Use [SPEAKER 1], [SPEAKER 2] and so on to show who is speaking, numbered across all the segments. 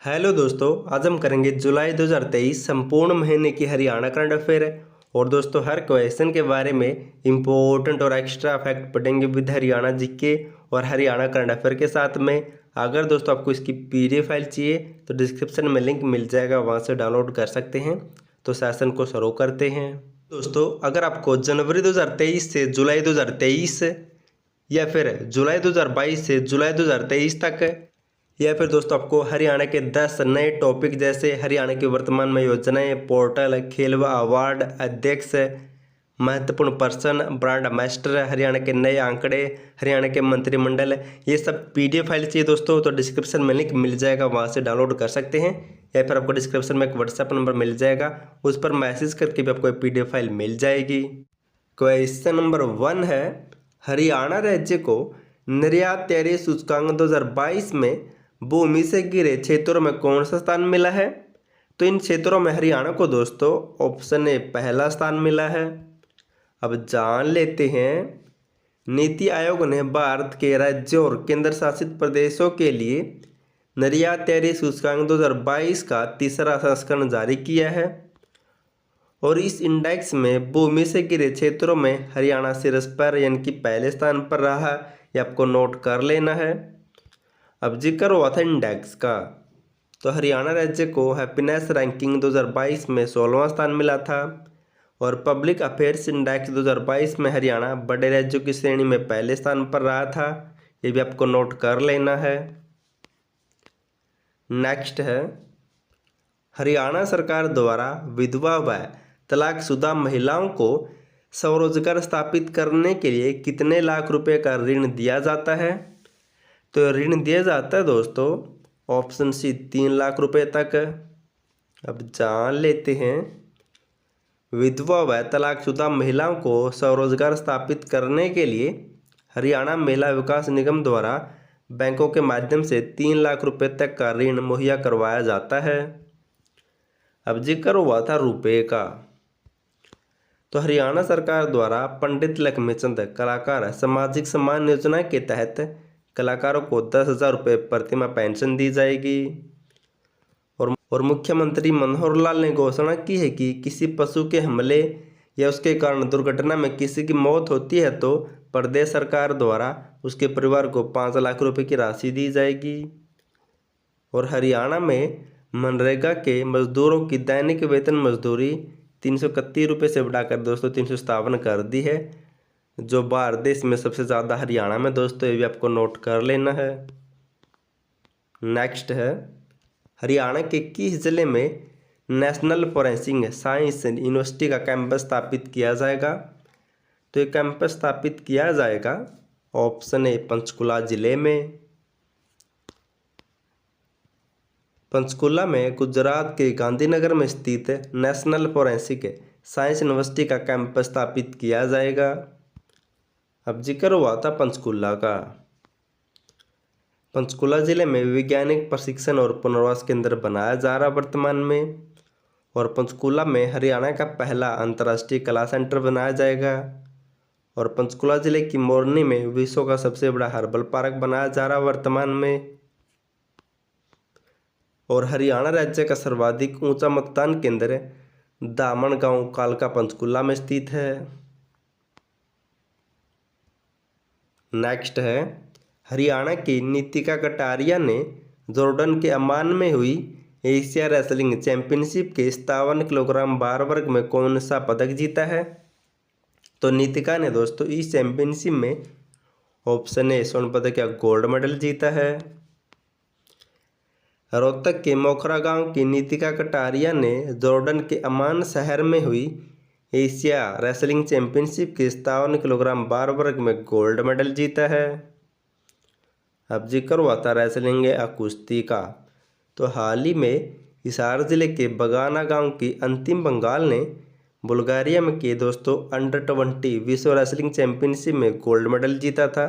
[SPEAKER 1] Hello दोस्तों, आज हम करेंगे जुलाई 2023 संपूर्ण महीने की हरियाणा करंट अफेयर है। और दोस्तों हर क्वेश्चन के बारे में इम्पोर्टेंट और एक्स्ट्रा फैक्ट पढ़ेंगे विद हरियाणा जीके और हरियाणा करंट अफेयर के साथ में। अगर दोस्तों आपको इसकी पीडीएफ फाइल चाहिए तो डिस्क्रिप्शन में लिंक मिल जाएगा, वहाँ से डाउनलोड कर सकते हैं। तो सेशन को शुरू करते हैं। दोस्तों अगर आपको जनवरी 2023 से जुलाई 2023 या फिर जुलाई 2022 से जुलाई 2023 तक, या फिर दोस्तों आपको हरियाणा के 10 नए टॉपिक जैसे हरियाणा की वर्तमान में योजनाएं, पोर्टल, खेल व अवार्ड, अध्यक्ष, महत्वपूर्ण पर्सन, ब्रांड एम्बेसडर, हरियाणा के नए आंकड़े, हरियाणा के मंत्रिमंडल, ये सब पीडीएफ फाइल चाहिए दोस्तों तो डिस्क्रिप्शन में लिंक मिल जाएगा, वहाँ से डाउनलोड कर सकते हैं। या फिर आपको डिस्क्रिप्शन में एक व्हाट्सएप नंबर मिल जाएगा, उस पर मैसेज करके भी आपको पीडीएफ फाइल मिल जाएगी। क्वेश्चन नंबर 1 है, हरियाणा राज्य को निर्यात तैयारी सूचकांक 2022 में भूमि से घिरे क्षेत्रों में कौन सा स्थान मिला है? तो इन क्षेत्रों में हरियाणा को दोस्तों ऑप्शन ए पहला स्थान मिला है। अब जान लेते हैं, नीति आयोग ने भारत के राज्यों और केंद्र शासित प्रदेशों के लिए निर्यात तैयारी सूचकांक 2022 का तीसरा संस्करण जारी किया है और इस इंडेक्स में भूमि से घिरे क्षेत्रों में हरियाणा शीर्ष पर यानी कि पहले स्थान पर रहा। ये आपको नोट कर लेना है। अब जिक्र हुआ था इंडेक्स का, तो हरियाणा राज्य को हैप्पीनेस रैंकिंग 2022 में 16वां स्थान मिला था और पब्लिक अफेयर्स इंडेक्स 2022 में हरियाणा बड़े राज्यों की श्रेणी में पहले स्थान पर रहा था। ये भी आपको नोट कर लेना है। नेक्स्ट है, हरियाणा सरकार द्वारा विधवा व तलाकशुदा महिलाओं को स्वरोजगार स्थापित करने के लिए कितने लाख रुपए का ऋण दिया जाता है? तो ऋण दिया जाता है दोस्तों ऑप्शन सी 3 लाख रुपए तक। अब जान लेते हैं, विधवा व तलाकशुदा महिलाओं को स्वरोजगार स्थापित करने के लिए हरियाणा महिला विकास निगम द्वारा बैंकों के माध्यम से 3 लाख रुपए तक का ऋण मुहैया करवाया जाता है। अब जिक्र हुआ था रुपए का, तो हरियाणा सरकार द्वारा पंडित लक्ष्मीचंद कलाकार सामाजिक सम्मान योजना के तहत कलाकारों को 10,000 रुपये प्रतिमाह पेंशन दी जाएगी। और मुख्यमंत्री मनोहर लाल ने घोषणा की है कि किसी पशु के हमले या उसके कारण दुर्घटना में किसी की मौत होती है तो प्रदेश सरकार द्वारा उसके परिवार को 5 लाख रुपए की राशि दी जाएगी। और हरियाणा में मनरेगा के मजदूरों की दैनिक वेतन मजदूरी 331 रुपये से बढ़ाकर दोस्तों 357 कर दी है, जो भारत देश में सबसे ज़्यादा हरियाणा में दोस्तों, ये भी आपको नोट कर लेना है। नेक्स्ट है, हरियाणा के किस जिले में नेशनल फोरेंसिक साइंस यूनिवर्सिटी का कैंपस स्थापित किया जाएगा? तो ये कैंपस स्थापित किया जाएगा ऑप्शन ए पंचकुला जिले में। पंचकुला में गुजरात के गांधीनगर में स्थित नेशनल फोरेंसिक साइंस यूनिवर्सिटी का कैंपस स्थापित किया जाएगा। अब जिक्र हुआ था पंचकुला का, पंचकुला जिले में वैज्ञानिक प्रशिक्षण और पुनर्वास केंद्र बनाया जा रहा वर्तमान में। और पंचकुला में हरियाणा का पहला अंतर्राष्ट्रीय कला सेंटर बनाया जाएगा। और पंचकुला जिले की मोरनी में विश्व का सबसे बड़ा हर्बल पार्क बनाया जा रहा वर्तमान में। और हरियाणा राज्य का सर्वाधिक ऊंचा मतदान केंद्र दामन गांव कालका पंचकुला में स्थित है। नेक्स्ट है, हरियाणा की नीतिका कटारिया ने जॉर्डन के अमान में हुई एशिया रेसलिंग चैंपियनशिप के 57 किलोग्राम भार वर्ग में कौन सा पदक जीता है? तो नीतिका ने दोस्तों इस चैंपियनशिप में ऑप्शन ए स्वर्ण पदक या गोल्ड मेडल जीता है। रोहतक के मोखरा गांव की नीतिका कटारिया ने जॉर्डन के अमान शहर में हुई एशिया रेसलिंग चैंपियनशिप के 57 किलोग्राम भार वर्ग में गोल्ड मेडल जीता है। अब जिक्र हुआ था रेसलिंग या कुश्ती का, तो हाल ही में हिसार जिले के बगाना गांव की अंतिम बंगाल ने बुल्गारिया में किए दोस्तों अंडर-20 विश्व रेसलिंग चैंपियनशिप में गोल्ड मेडल जीता था।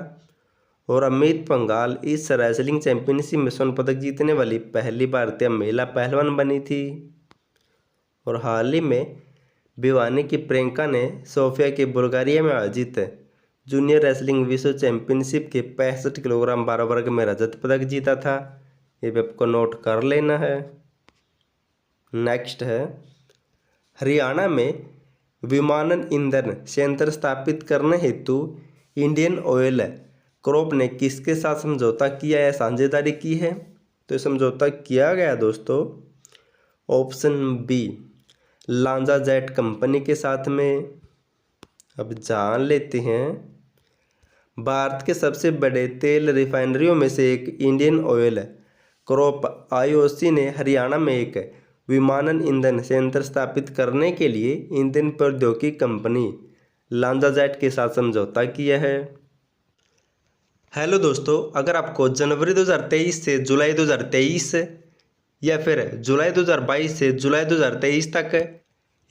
[SPEAKER 1] और अमित पंघाल इस रेसलिंग चैंपियनशिप में स्वर्ण पदक जीतने वाली पहली भारतीय महिला पहलवान बनी थी। और हाल ही में भिवानी की प्रियंका ने सोफिया के बुल्गारिया में आयोजित जूनियर रेसलिंग विश्व चैंपियनशिप के 65 किलोग्राम भार वर्ग में रजत पदक जीता था। ये भी आपको नोट कर लेना है। नेक्स्ट है, हरियाणा में विमानन ईंधन संयंत्र स्थापित करने हेतु इंडियन ऑयल कॉर्प ने किसके साथ समझौता किया या साझेदारी की है? तो समझौता किया गया दोस्तों option B LanzaJet company के साथ में। अब जान लेते हैं, भारत के सबसे बड़े तेल रिफाइनरियों में से एक इंडियन ऑयल कॉर्प आईओसी ने हरियाणा में एक विमानन ईंधन संयंत्र स्थापित करने के लिए ईंधन प्रौद्योगिकी कंपनी लांजा जेट के साथ समझौता किया है। हेलो दोस्तों, अगर आपको जनवरी 2023 से जुलाई 2023 या फिर जुलाई 2022 से जुलाई 2023 तक,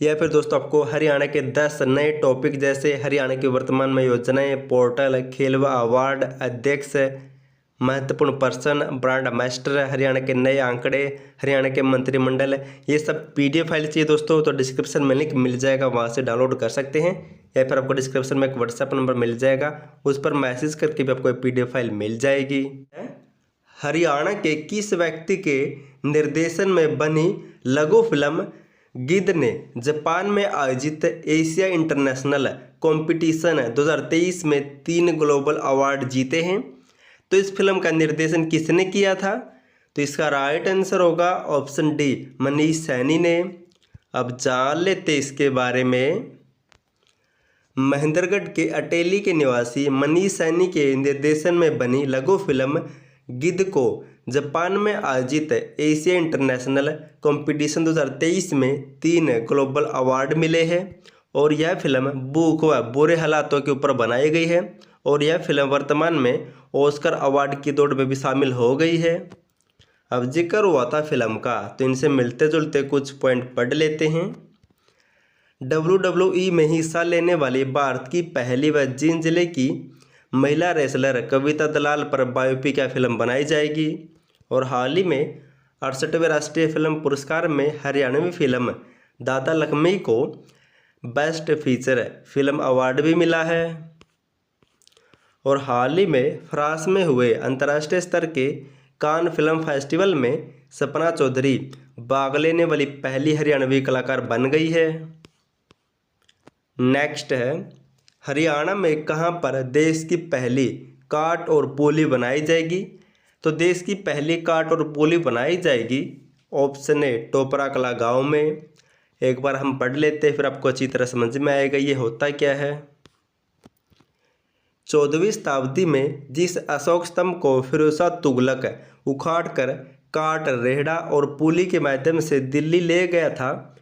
[SPEAKER 1] या फिर दोस्तों आपको हरियाणा के 10 नए टॉपिक जैसे हरियाणा की वर्तमान में योजनाएं, पोर्टल, खेल व अवार्ड, अध्यक्ष, महत्वपूर्ण पर्सन, ब्रांड एम्बेसडर, हरियाणा के नए आंकड़े, हरियाणा के मंत्रिमंडल, ये सब PDF फाइल चाहिए दोस्तों तो डिस्क्रिप्शन में लिंक मिल जाएगा, वहाँ से डाउनलोड कर सकते हैं। या फिर आपको डिस्क्रिप्शन में एक व्हाट्सएप नंबर मिल जाएगा, उस पर मैसेज करके भी आपको PDF फाइल मिल जाएगी। हरियाणा के किस व्यक्ति के निर्देशन में बनी लघु फिल्म गिद्ध ने जापान में आयोजित एशिया इंटरनेशनल कंपटीशन 2023 में 3 ग्लोबल अवार्ड जीते हैं? तो इस फिल्म का निर्देशन किसने किया था? तो इसका राइट आंसर होगा ऑप्शन डी मनीष सैनी ने। अब जान लेते इसके बारे में। महेंद्रगढ़ के अटेली के निवासी मनीष सैनी के निर्देशन में बनी लघु फिल्म गिद्ध को जापान में आयोजित एशिया इंटरनेशनल कंपटीशन 2023 में 3 ग्लोबल अवार्ड मिले हैं और यह फिल्म भूख व बुरे हालातों के ऊपर बनाई गई है और यह फिल्म वर्तमान में ऑस्कर अवार्ड की दौड़ में भी शामिल हो गई है। अब जिक्र हुआ था फिल्म का, तो इनसे मिलते जुलते कुछ पॉइंट पढ़ लेते हैं। WWE में हिस्सा लेने वाली भारत की पहली व जींद जिले की महिला रेसलर कविता दलाल पर बायोपिक या फिल्म बनाई जाएगी। और हाल ही में 68वें राष्ट्रीय फिल्म पुरस्कार में हरियाणवी फिल्म दादा लक्ष्मी को बेस्ट फीचर फिल्म अवार्ड भी मिला है। और हाल ही में फ्रांस में हुए अंतर्राष्ट्रीय स्तर के कान फिल्म फेस्टिवल में सपना चौधरी भाग लेने वाली पहली हरियाणवी कलाकार बन गई है। नेक्स्ट है, हरियाणा में कहां पर देश की पहली काट और पुली बनाई जाएगी? तो देश की पहली काट और पुली बनाई जाएगी ऑप्शन ए टोपरा कला गांव में। एक बार हम पढ़ लेते हैं, फिर आपको अच्छी तरह समझ में आएगा ये होता क्या है। 14वीं शताब्दी में जिस अशोक स्तंभ को फिरोजशाह तुगलक उखाड़कर काट, रेहड़ा और पुली के माध्यम से दिल्ली ले गया था,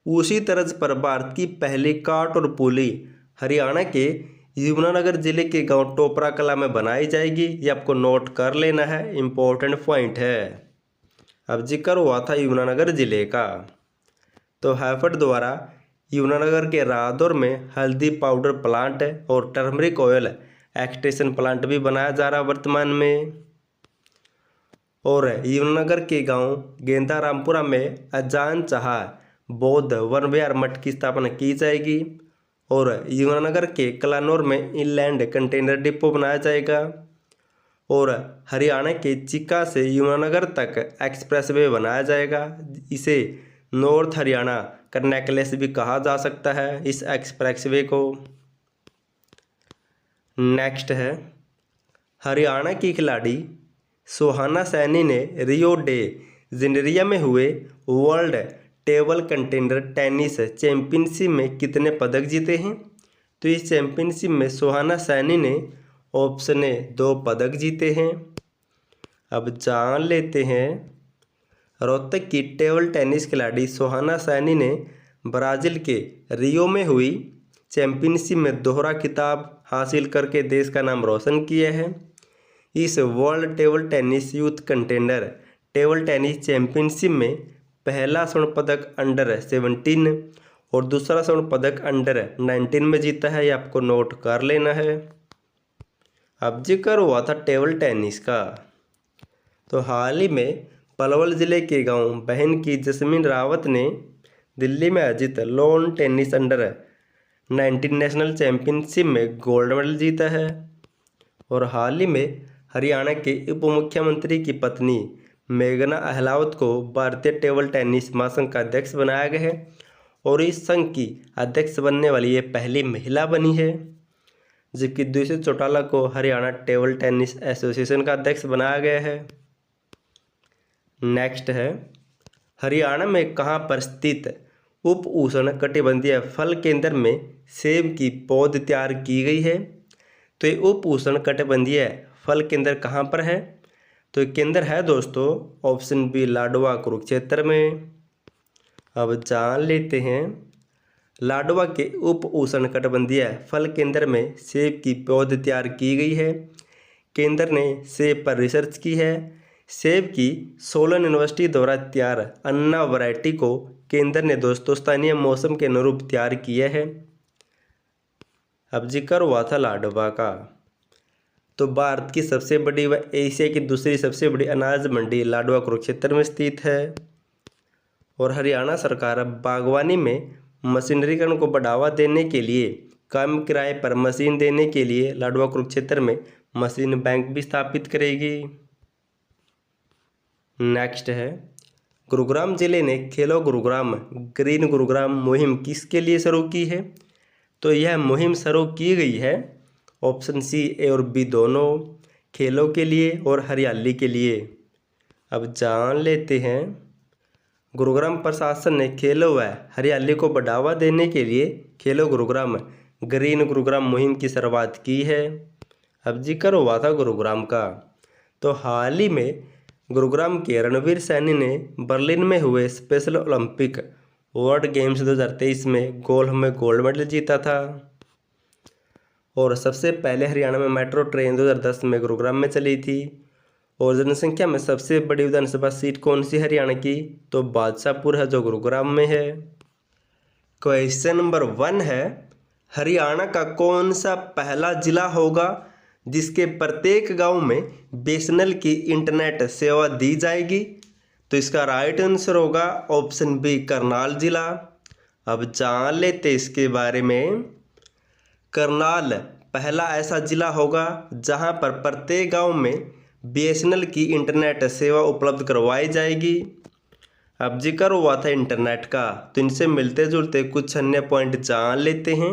[SPEAKER 1] उसी तर्ज पर भारत की पहली काट और पुली हरियाणा के यमुनानगर जिले के गांव टोपरा कला में बनाई जाएगी। ये आपको नोट कर लेना है, इम्पोर्टेंट पॉइंट है। अब जिक्र हुआ था यमुनानगर जिले का, तो हैफेड द्वारा यमुनानगर के रादौर में हल्दी पाउडर प्लांट और टर्मरिक ऑयल एक्सट्रेक्शन प्लांट भी बनाया जा रहा वर्तमान में। और यमुनानगर के गांव गेंदा रामपुरा में अजान चाह बौद्ध वन विहार मठ की स्थापना की जाएगी। और यमुनानगर के कलानौर में इनलैंड कंटेनर डिपो बनाया जाएगा। और हरियाणा के चिक्का से यमुनानगर तक एक्सप्रेसवे बनाया जाएगा। इसे नॉर्थ हरियाणा का नेकलेस भी कहा जा सकता है इस एक्सप्रेसवे को। नेक्स्ट है, हरियाणा की खिलाड़ी सुहाना सैनी ने रियो डे जेनेरिया में हुए world table container tennis championship में कितने पदक जीते हैं? तो इस चैंपियनशिप में सुहाना सैनी ने ऑप्शन ए 2 पदक जीते हैं। अब जान लेते हैं, रोहतक की टेबल टेनिस खिलाड़ी सुहाना सैनी ने ब्राज़ील के रियो में हुई चैंपियनशिप में दोहरा खिताब हासिल करके देश का नाम रोशन किया है। इस world table tennis youth container table tennis championship में पहला स्वर्ण पदक अंडर 17 और दूसरा स्वर्ण पदक अंडर 19 में जीता है। ये आपको नोट कर लेना है। अब जिक्र हुआ था टेबल टेनिस का, तो हाल ही में पलवल जिले के गांव बहन की जस्मीन रावत ने दिल्ली में आयोजित lawn tennis under 19 national championship में गोल्ड मेडल जीता है। और हाल ही में हरियाणा के उप मुख्यमंत्री की पत्नी मेघना अहलावत को भारतीय टेबल टेनिस महासंघ का अध्यक्ष बनाया गया है और इस संघ की अध्यक्ष बनने वाली ये पहली महिला बनी है। जबकि दूसरी चौटाला को हरियाणा टेबल टेनिस एसोसिएशन का अध्यक्ष बनाया गया है। नेक्स्ट है, हरियाणा में कहाँ पर स्थित उप उष्ण कटिबंधीय फल केंद्र में सेब की पौध तैयार की गई है? तो ये उप उष्ण कटिबंधीय फल केंद्र कहाँ पर है? तो केंद्र है दोस्तों ऑप्शन बी लाडवा कुरुक्षेत्र में। अब जान लेते हैं, लाडवा के उप उष्ण कटिबंधीय फल केंद्र में सेब की पौध तैयार की गई है। केंद्र ने सेब पर रिसर्च की है। सेब की सोलन यूनिवर्सिटी द्वारा तैयार अन्ना वैरायटी को केंद्र ने दोस्तों स्थानीय मौसम के अनुरूप तैयार किया है। अब जिक्र हुआ था लाडवा का, तो भारत की सबसे बड़ी व एशिया की दूसरी सबसे बड़ी अनाज मंडी लाडवा कुरुक्षेत्र में स्थित है। और हरियाणा सरकार अब बागवानी में मशीनरीकरण को बढ़ावा देने के लिए कम किराए पर मशीन देने के लिए लाडवा कुरुक्षेत्र में मशीन बैंक भी स्थापित करेगी। नेक्स्ट है, गुरुग्राम जिले ने खेलो गुरुग्राम ग्रीन गुरुग्राम मुहिम किसके लिए शुरू की है? तो यह मुहिम शुरू की गई है ऑप्शन सी ए और बी दोनों, खेलों के लिए और हरियाली के लिए। अब जान लेते हैं, गुरुग्राम प्रशासन ने खेलों व हरियाली को बढ़ावा देने के लिए खेलो गुरुग्राम ग्रीन गुरुग्राम मुहिम की शुरुआत की है। अब जिक्र हुआ था गुरुग्राम का, तो हाल ही में गुरुग्राम के रणवीर सैनी ने बर्लिन में हुए स्पेशल ओलंपिक वर्ल्ड गेम्स 2023 में गोल्फ में गोल्ड मेडल जीता था। और सबसे पहले हरियाणा में मेट्रो ट्रेन 2010 में गुरुग्राम में चली थी। और जनसंख्या में सबसे बड़ी विधानसभा सीट कौन सी हरियाणा की? तो बादशाहपुर है जो गुरुग्राम में है। क्वेश्चन नंबर 1 है, हरियाणा का कौन सा पहला जिला होगा जिसके प्रत्येक गांव में बीएसएनएल की इंटरनेट सेवा दी जाएगी? तो इसका राइट आंसर होगा ऑप्शन बी करनाल जिला। अब जान लेते इसके बारे में, करनाल पहला ऐसा जिला होगा जहां पर प्रत्येक गांव में बीएसएनएल की इंटरनेट सेवा उपलब्ध करवाई जाएगी। अब जिक्र हुआ था इंटरनेट का, तो इनसे मिलते जुलते कुछ अन्य पॉइंट जान लेते हैं।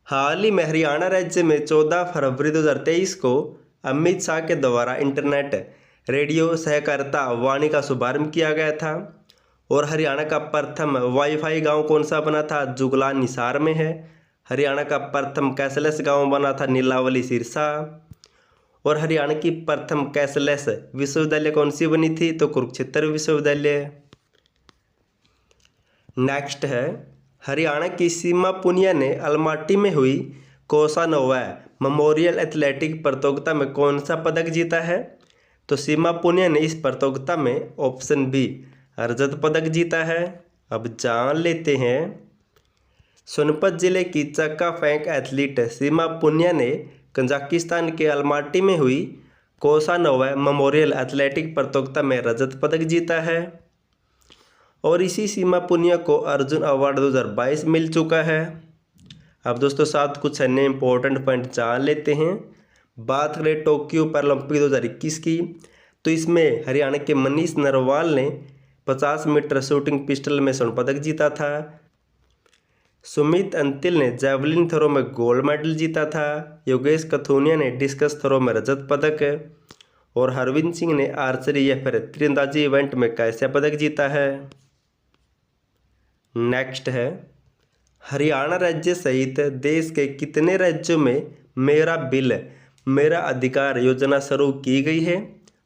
[SPEAKER 1] हाल ही में हरियाणा राज्य में 14 फरवरी 2023 को अमित शाह के द्वारा इंटरनेट रेडियो सहकारिता वाणी का शुभारंभ किया गया था। और हरियाणा का प्रथम वाईफाई गांव कौन सा बना था? जुगला निसार में है। हरियाणा का प्रथम कैशलेस गांव बना था नीलावली सिरसा। और हरियाणा की प्रथम कैशलेस विश्वविद्यालय कौन सी बनी थी? तो कुरुक्षेत्र विश्वविद्यालय। नेक्स्ट है, हरियाणा की सीमा पुनिया ने अलमाटी में हुई कोसानोवा मेमोरियल एथलेटिक प्रतियोगिता में कौन सा पदक जीता है? तो सीमा पुनिया ने इस प्रतियोगिता में ऑप्शन बी रजत पदक जीता है। अब जान लेते हैं, सोनीपत जिले की चक्का फेंक एथलीट सीमा पुनिया ने कजाकिस्तान के अलमाटी में हुई कोसानोवा मेमोरियल एथलेटिक प्रतियोगिता में रजत पदक जीता है। और इसी सीमा पुनिया को अर्जुन अवार्ड 2022 मिल चुका है। अब दोस्तों साथ कुछ अन्य इंपॉर्टेंट पॉइंट जान लेते हैं। बात करें टोक्यो पैरालंपिक 2021 की, तो इसमें हरियाणा के मनीष नरवाल ने 50 मीटर शूटिंग पिस्टल में स्वर्ण पदक जीता था। सुमित अंतिल ने जैवलिन थ्रो में गोल्ड मेडल जीता था। योगेश कथुनिया ने डिस्कस थ्रो में रजत पदक। और हरविंद सिंह ने आर्चरी या फिर तीरंदाजी इवेंट में कांस्य पदक जीता है। नेक्स्ट है, हरियाणा राज्य सहित देश के कितने राज्यों में मेरा बिल मेरा अधिकार योजना शुरू की गई है?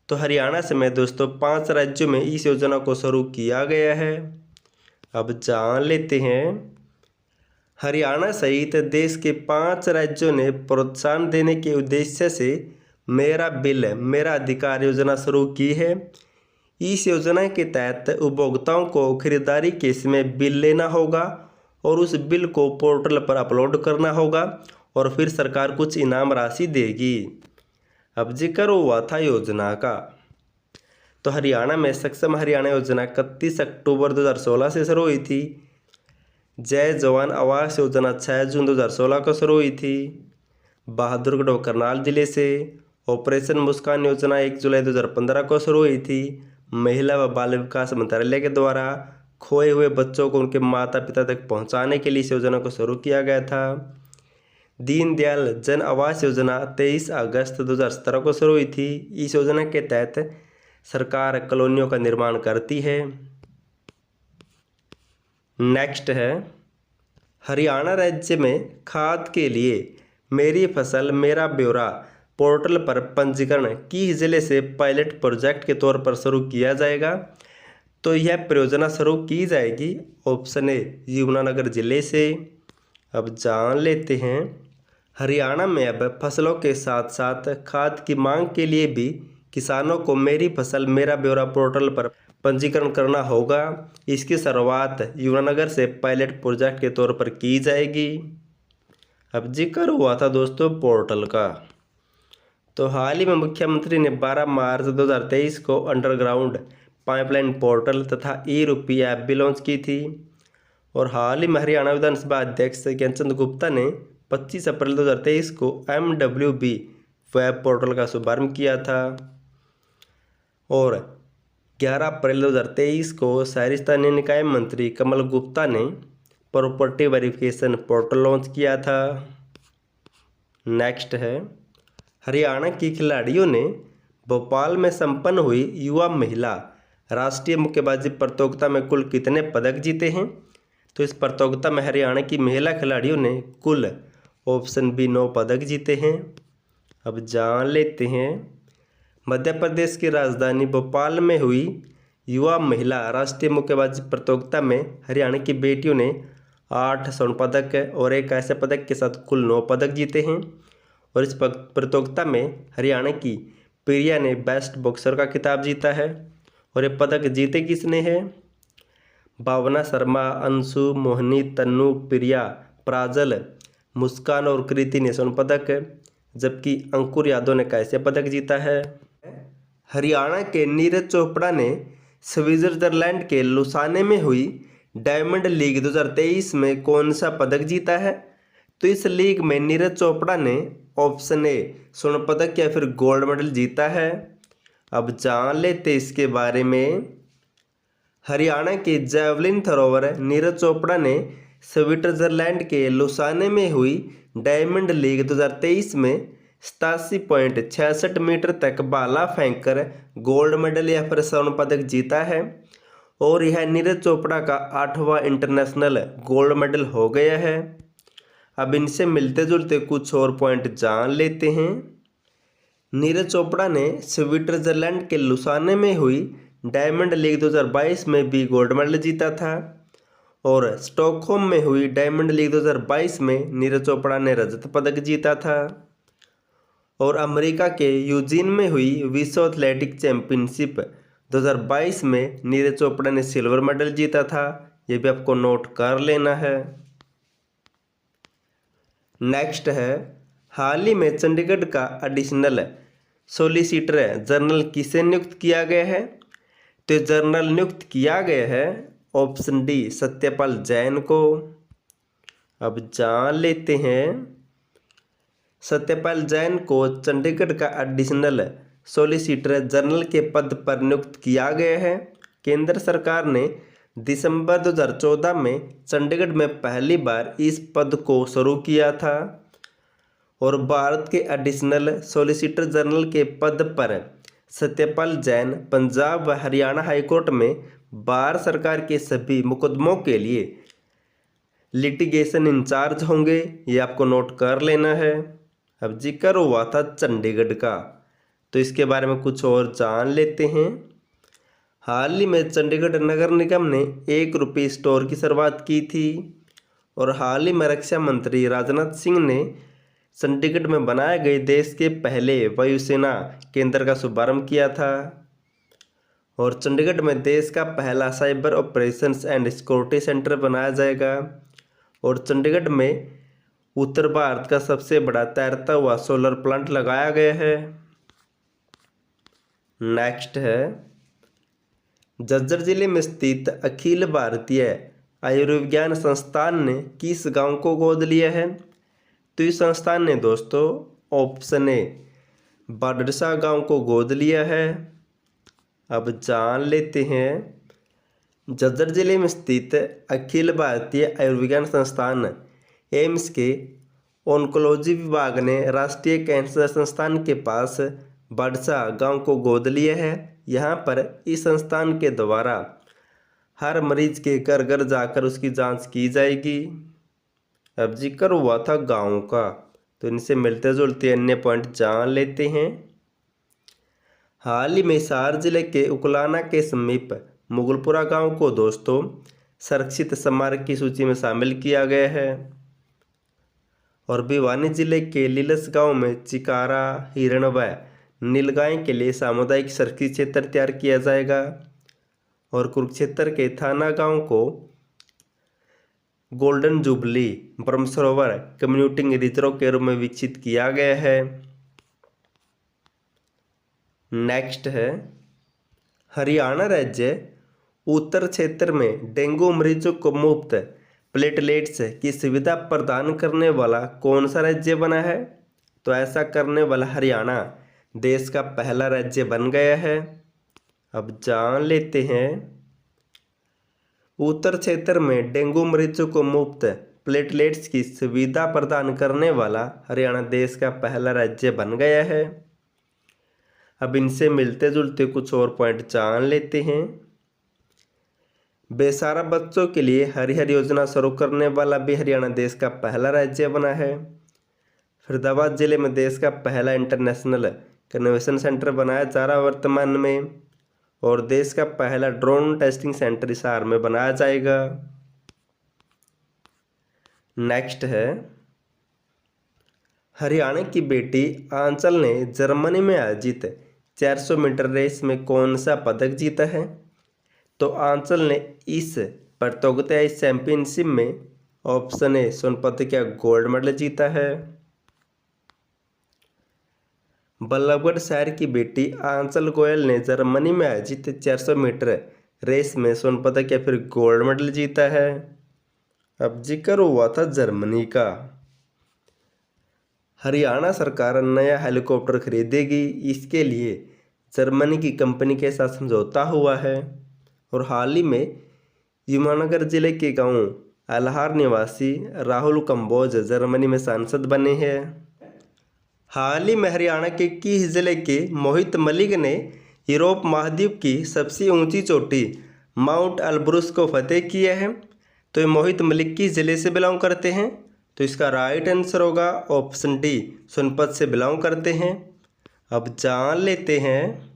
[SPEAKER 1] तो हरियाणा समेत दोस्तों 5 राज्यों में इस योजना को शुरू किया गया है। अब जान लेते हैं, हरियाणा सहित देश के 5 राज्यों ने प्रोत्साहन देने के उद्देश्य से मेरा बिल मेरा अधिकार योजना शुरू की है। इस योजना के तहत उपभोक्ताओं को खरीदारी के समय बिल लेना होगा और उस बिल को पोर्टल पर अपलोड करना होगा और फिर सरकार कुछ इनाम राशि देगी। अब जिक्र हुआ था योजना का, तो हरियाणा में सक्षम हरियाणा योजना 31 अक्टूबर 2016 से शुरू हुई थी। जय जवान आवास योजना 6 जून 2016 को शुरू हुई थी बहादुरगढ़ व करनाल जिले से। ऑपरेशन मुस्कान योजना 1 जुलाई 2015 को शुरू हुई थी। महिला व बाल विकास मंत्रालय के द्वारा खोए हुए बच्चों को उनके माता पिता तक पहुंचाने के लिए इस योजना को शुरू किया गया था। दीनदयाल जन आवास योजना 23 अगस्त 2017 को शुरू हुई थी। इस योजना के तहत सरकार कॉलोनियों का निर्माण करती है। नेक्स्ट है, हरियाणा राज्य में खाद के लिए मेरी फसल मेरा ब्यौरा पोर्टल पर पंजीकरण किस जिले से पायलट प्रोजेक्ट के तौर पर शुरू किया जाएगा? तो यह परियोजना शुरू की जाएगी ऑप्शन ए यमुनानगर जिले से। अब जान लेते हैं, हरियाणा में अब फसलों के साथ साथ खाद की मांग के लिए भी किसानों को मेरी फसल मेरा ब्यौरा पोर्टल पर पंजीकरण करना होगा। इसकी शुरुआत यमुनानगर से पायलट प्रोजेक्ट के तौर पर की जाएगी। अब जिक्र हुआ था दोस्तों पोर्टल का, तो हाल ही में मुख्यमंत्री ने 12 मार्च 2023 को अंडरग्राउंड पाइपलाइन पोर्टल तथा ई-रूपी ऐप भी लॉन्च की थी। और हाल ही में हरियाणा विधानसभा अध्यक्ष ज्ञानचंद गुप्ता ने 25 अप्रैल 2023 को MWB वेब पोर्टल का शुभारंभ किया था। और 11 अप्रैल 2023 को शहरी स्थानीय निकाय मंत्री कमल गुप्ता ने प्रॉपर्टी वेरिफिकेशन पोर्टल लॉन्च किया था। नेक्स्ट है, हरियाणा की खिलाड़ियों ने भोपाल में संपन्न हुई युवा महिला राष्ट्रीय मुक्केबाजी प्रतियोगिता में कुल कितने पदक जीते हैं? तो इस प्रतियोगिता में हरियाणा की महिला खिलाड़ियों ने कुल ऑप्शन बी 9 पदक जीते हैं। अब जान लेते हैं, मध्य प्रदेश की राजधानी भोपाल में हुई युवा महिला राष्ट्रीय मुक्केबाजी प्रतियोगिता में हरियाणा की बेटियों ने 8 स्वर्ण पदक और एक ऐसे पदक के साथ कुल 9 पदक जीते हैं। और इस प्रतियोगिता में हरियाणा की प्रिया ने बेस्ट बॉक्सर का खिताब जीता है। और ये पदक जीते किसने हैं? भावना शर्मा, अंशु, मोहिनी, तन्नू, प्रिया, प्राजल, मुस्कान और कृति ने स्वर्ण पदक, जबकि अंकुर यादव ने कैसे पदक जीता है। हरियाणा के नीरज चोपड़ा ने स्विट्जरलैंड के लुसाने में हुई डायमंड लीग 2023 में कौन सा पदक जीता है? तो इस लीग में नीरज चोपड़ा ने ऑप्शन ए स्वर्ण पदक या फिर गोल्ड मेडल जीता है। अब जान लेते इसके बारे में, हरियाणा के जैवलिन थ्रोवर नीरज चोपड़ा ने स्विट्जरलैंड के लुसाने में हुई डायमंड लीग 2023 में 87.66 मीटर तक भाला फेंककर गोल्ड मेडल या फिर स्वर्ण पदक जीता है। और यह नीरज चोपड़ा का 8वां इंटरनेशनल गोल्ड मेडल हो गया है। अब इनसे मिलते जुलते कुछ और पॉइंट जान लेते हैं। नीरज चोपड़ा ने स्विट्जरलैंड के लुसाने में हुई डायमंड लीग 2022 में भी गोल्ड मेडल जीता था। और स्टॉकहोम में हुई डायमंड लीग 2022 में नीरज चोपड़ा ने रजत पदक जीता था। और अमेरिका के यूजीन में हुई विश्व एथलेटिक चैंपियनशिप 2022 में नीरज चोपड़ा ने सिल्वर मेडल जीता था। ये भी आपको नोट कर लेना है। नेक्स्ट है, हाल ही में चंडीगढ़ का एडिशनल सॉलिसिटर जनरल किसे नियुक्त किया गया है? तो जनरल नियुक्त किया गया है ऑप्शन डी सत्यपाल जैन को। अब जान लेते हैं, सत्यपाल जैन को चंडीगढ़ का एडिशनल सॉलिसिटर जनरल के पद पर नियुक्त किया गया है। केंद्र सरकार ने दिसंबर 2014 में चंडीगढ़ में पहली बार इस पद को शुरू किया था। और भारत के एडिशनल सॉलिसिटर जनरल के पद पर सत्यपाल जैन पंजाब व हरियाणा हाईकोर्ट में भारत सरकार के सभी मुकदमों के लिए लिटिगेशन इंचार्ज होंगे। ये आपको नोट कर लेना है। अब जिक्र हुआ था चंडीगढ़ का, तो इसके बारे में कुछ और जान लेते हैं। हाल ही में चंडीगढ़ नगर निगम ने 1 रुपये स्टोर की शुरुआत की थी। और हाल ही में रक्षा मंत्री राजनाथ सिंह ने चंडीगढ़ में बनाए गए देश के पहले वायुसेना केंद्र का शुभारंभ किया था। और चंडीगढ़ में देश का पहला cyber operations and security centre बनाया जाएगा। और चंडीगढ़ में उत्तर भारत का सबसे बड़ा तैरता हुआ सोलर प्लांट लगाया गया है। नेक्स्ट है, झज्जर जिले में स्थित अखिल भारतीय आयुर्विज्ञान संस्थान ने किस गांव को गोद लिया है? तो इस संस्थान ने दोस्तों ऑप्शन ए बड़सा गांव को गोद लिया है? अब जान लेते हैं। झज्जर जिले में स्थित अखिल भारतीय आयुर्विज्ञान संस्थान एम्स के ऑन्कोलॉजी विभाग ने राष्ट्रीय कैंसर संस्थान के पास बड़सा गांव को गोद लिया है। यहां पर इस संस्थान के द्वारा हर मरीज के घर घर जाकर उसकी जांच की जाएगी। अब जिक्र हुआ था गाँव का, तो इनसे मिलते जुलते अन्य पॉइंट जान लेते हैं। हाल ही में हिसार जिले के उकलाना के समीप मुगलपुरा गांव को दोस्तों संरक्षित स्मारक की सूची में शामिल किया गया है। और भिवानी जिले के लीलस गांव में चिकारा, हिरण व नीलगाय के लिए सामुदायिक संरक्षित क्षेत्र तैयार किया जाएगा। और कुरुक्षेत्र के थाना गांव को golden jubilee Brahma Sarovar community reserve के रूप में विकसित किया गया है। नेक्स्ट है, हरियाणा राज्य उत्तर क्षेत्र में डेंगू मरीजों को मुफ्त प्लेटलेट्स की सुविधा प्रदान करने वाला कौन सा राज्य बना है? तो ऐसा करने वाला हरियाणा देश का पहला राज्य बन गया है। अब जान लेते हैं। उत्तर क्षेत्र में डेंगू मरीजों को मुफ्त प्लेटलेट्स की सुविधा प्रदान करने वाला हरियाणा देश का पहला राज्य बन गया है। अब इनसे मिलते जुलते कुछ और पॉइंट जान लेते हैं। बेसहारा बच्चों के लिए हरिहर योजना शुरू करने वाला भी हरियाणा देश का पहला राज्य बना है। फरीदाबाद जिले में देश का पहला इंटरनेशनल कन्वेंशन सेंटर बनाया जा रहा है वर्तमान में। और देश का पहला ड्रोन टेस्टिंग सेंटर हिसार में बनाया जाएगा। नेक्स्ट है, हरियाणा की बेटी आंचल ने जर्मनी में आयोजित 400 मीटर रेस में कौन सा पदक जीता है? तो आंचल ने इस प्रतियोगिता चैंपियनशिप में ऑप्शन ए स्वर्ण पदक या गोल्ड मेडल जीता है। बल्लभगढ़ शहर की बेटी आंचल गोयल ने जर्मनी में आयोजित 400 मीटर रेस में स्वर्ण पदक या फिर गोल्ड मेडल जीता है। अब जिक्र हुआ था जर्मनी का। हरियाणा सरकार नया हेलीकॉप्टर खरीदेगी, इसके लिए जर्मनी की कंपनी के साथ समझौता हुआ है। और हाल ही में यमुनानगर जिले के गांव अलहार निवासी राहुल कंबोज जर्मनी में सांसद बने हैं। हाल ही में हरियाणा के कीह जिले के मोहित मलिक ने यूरोप महाद्वीप की सबसे ऊंची चोटी माउंट एल्ब्रुस को फतेह किया है। तो ये मोहित मलिक किस जिले से बिलोंग करते हैं? तो इसका राइट आंसर होगा ऑप्शन डी, सोनपत से बिलोंग करते हैं। अब जान लेते हैं।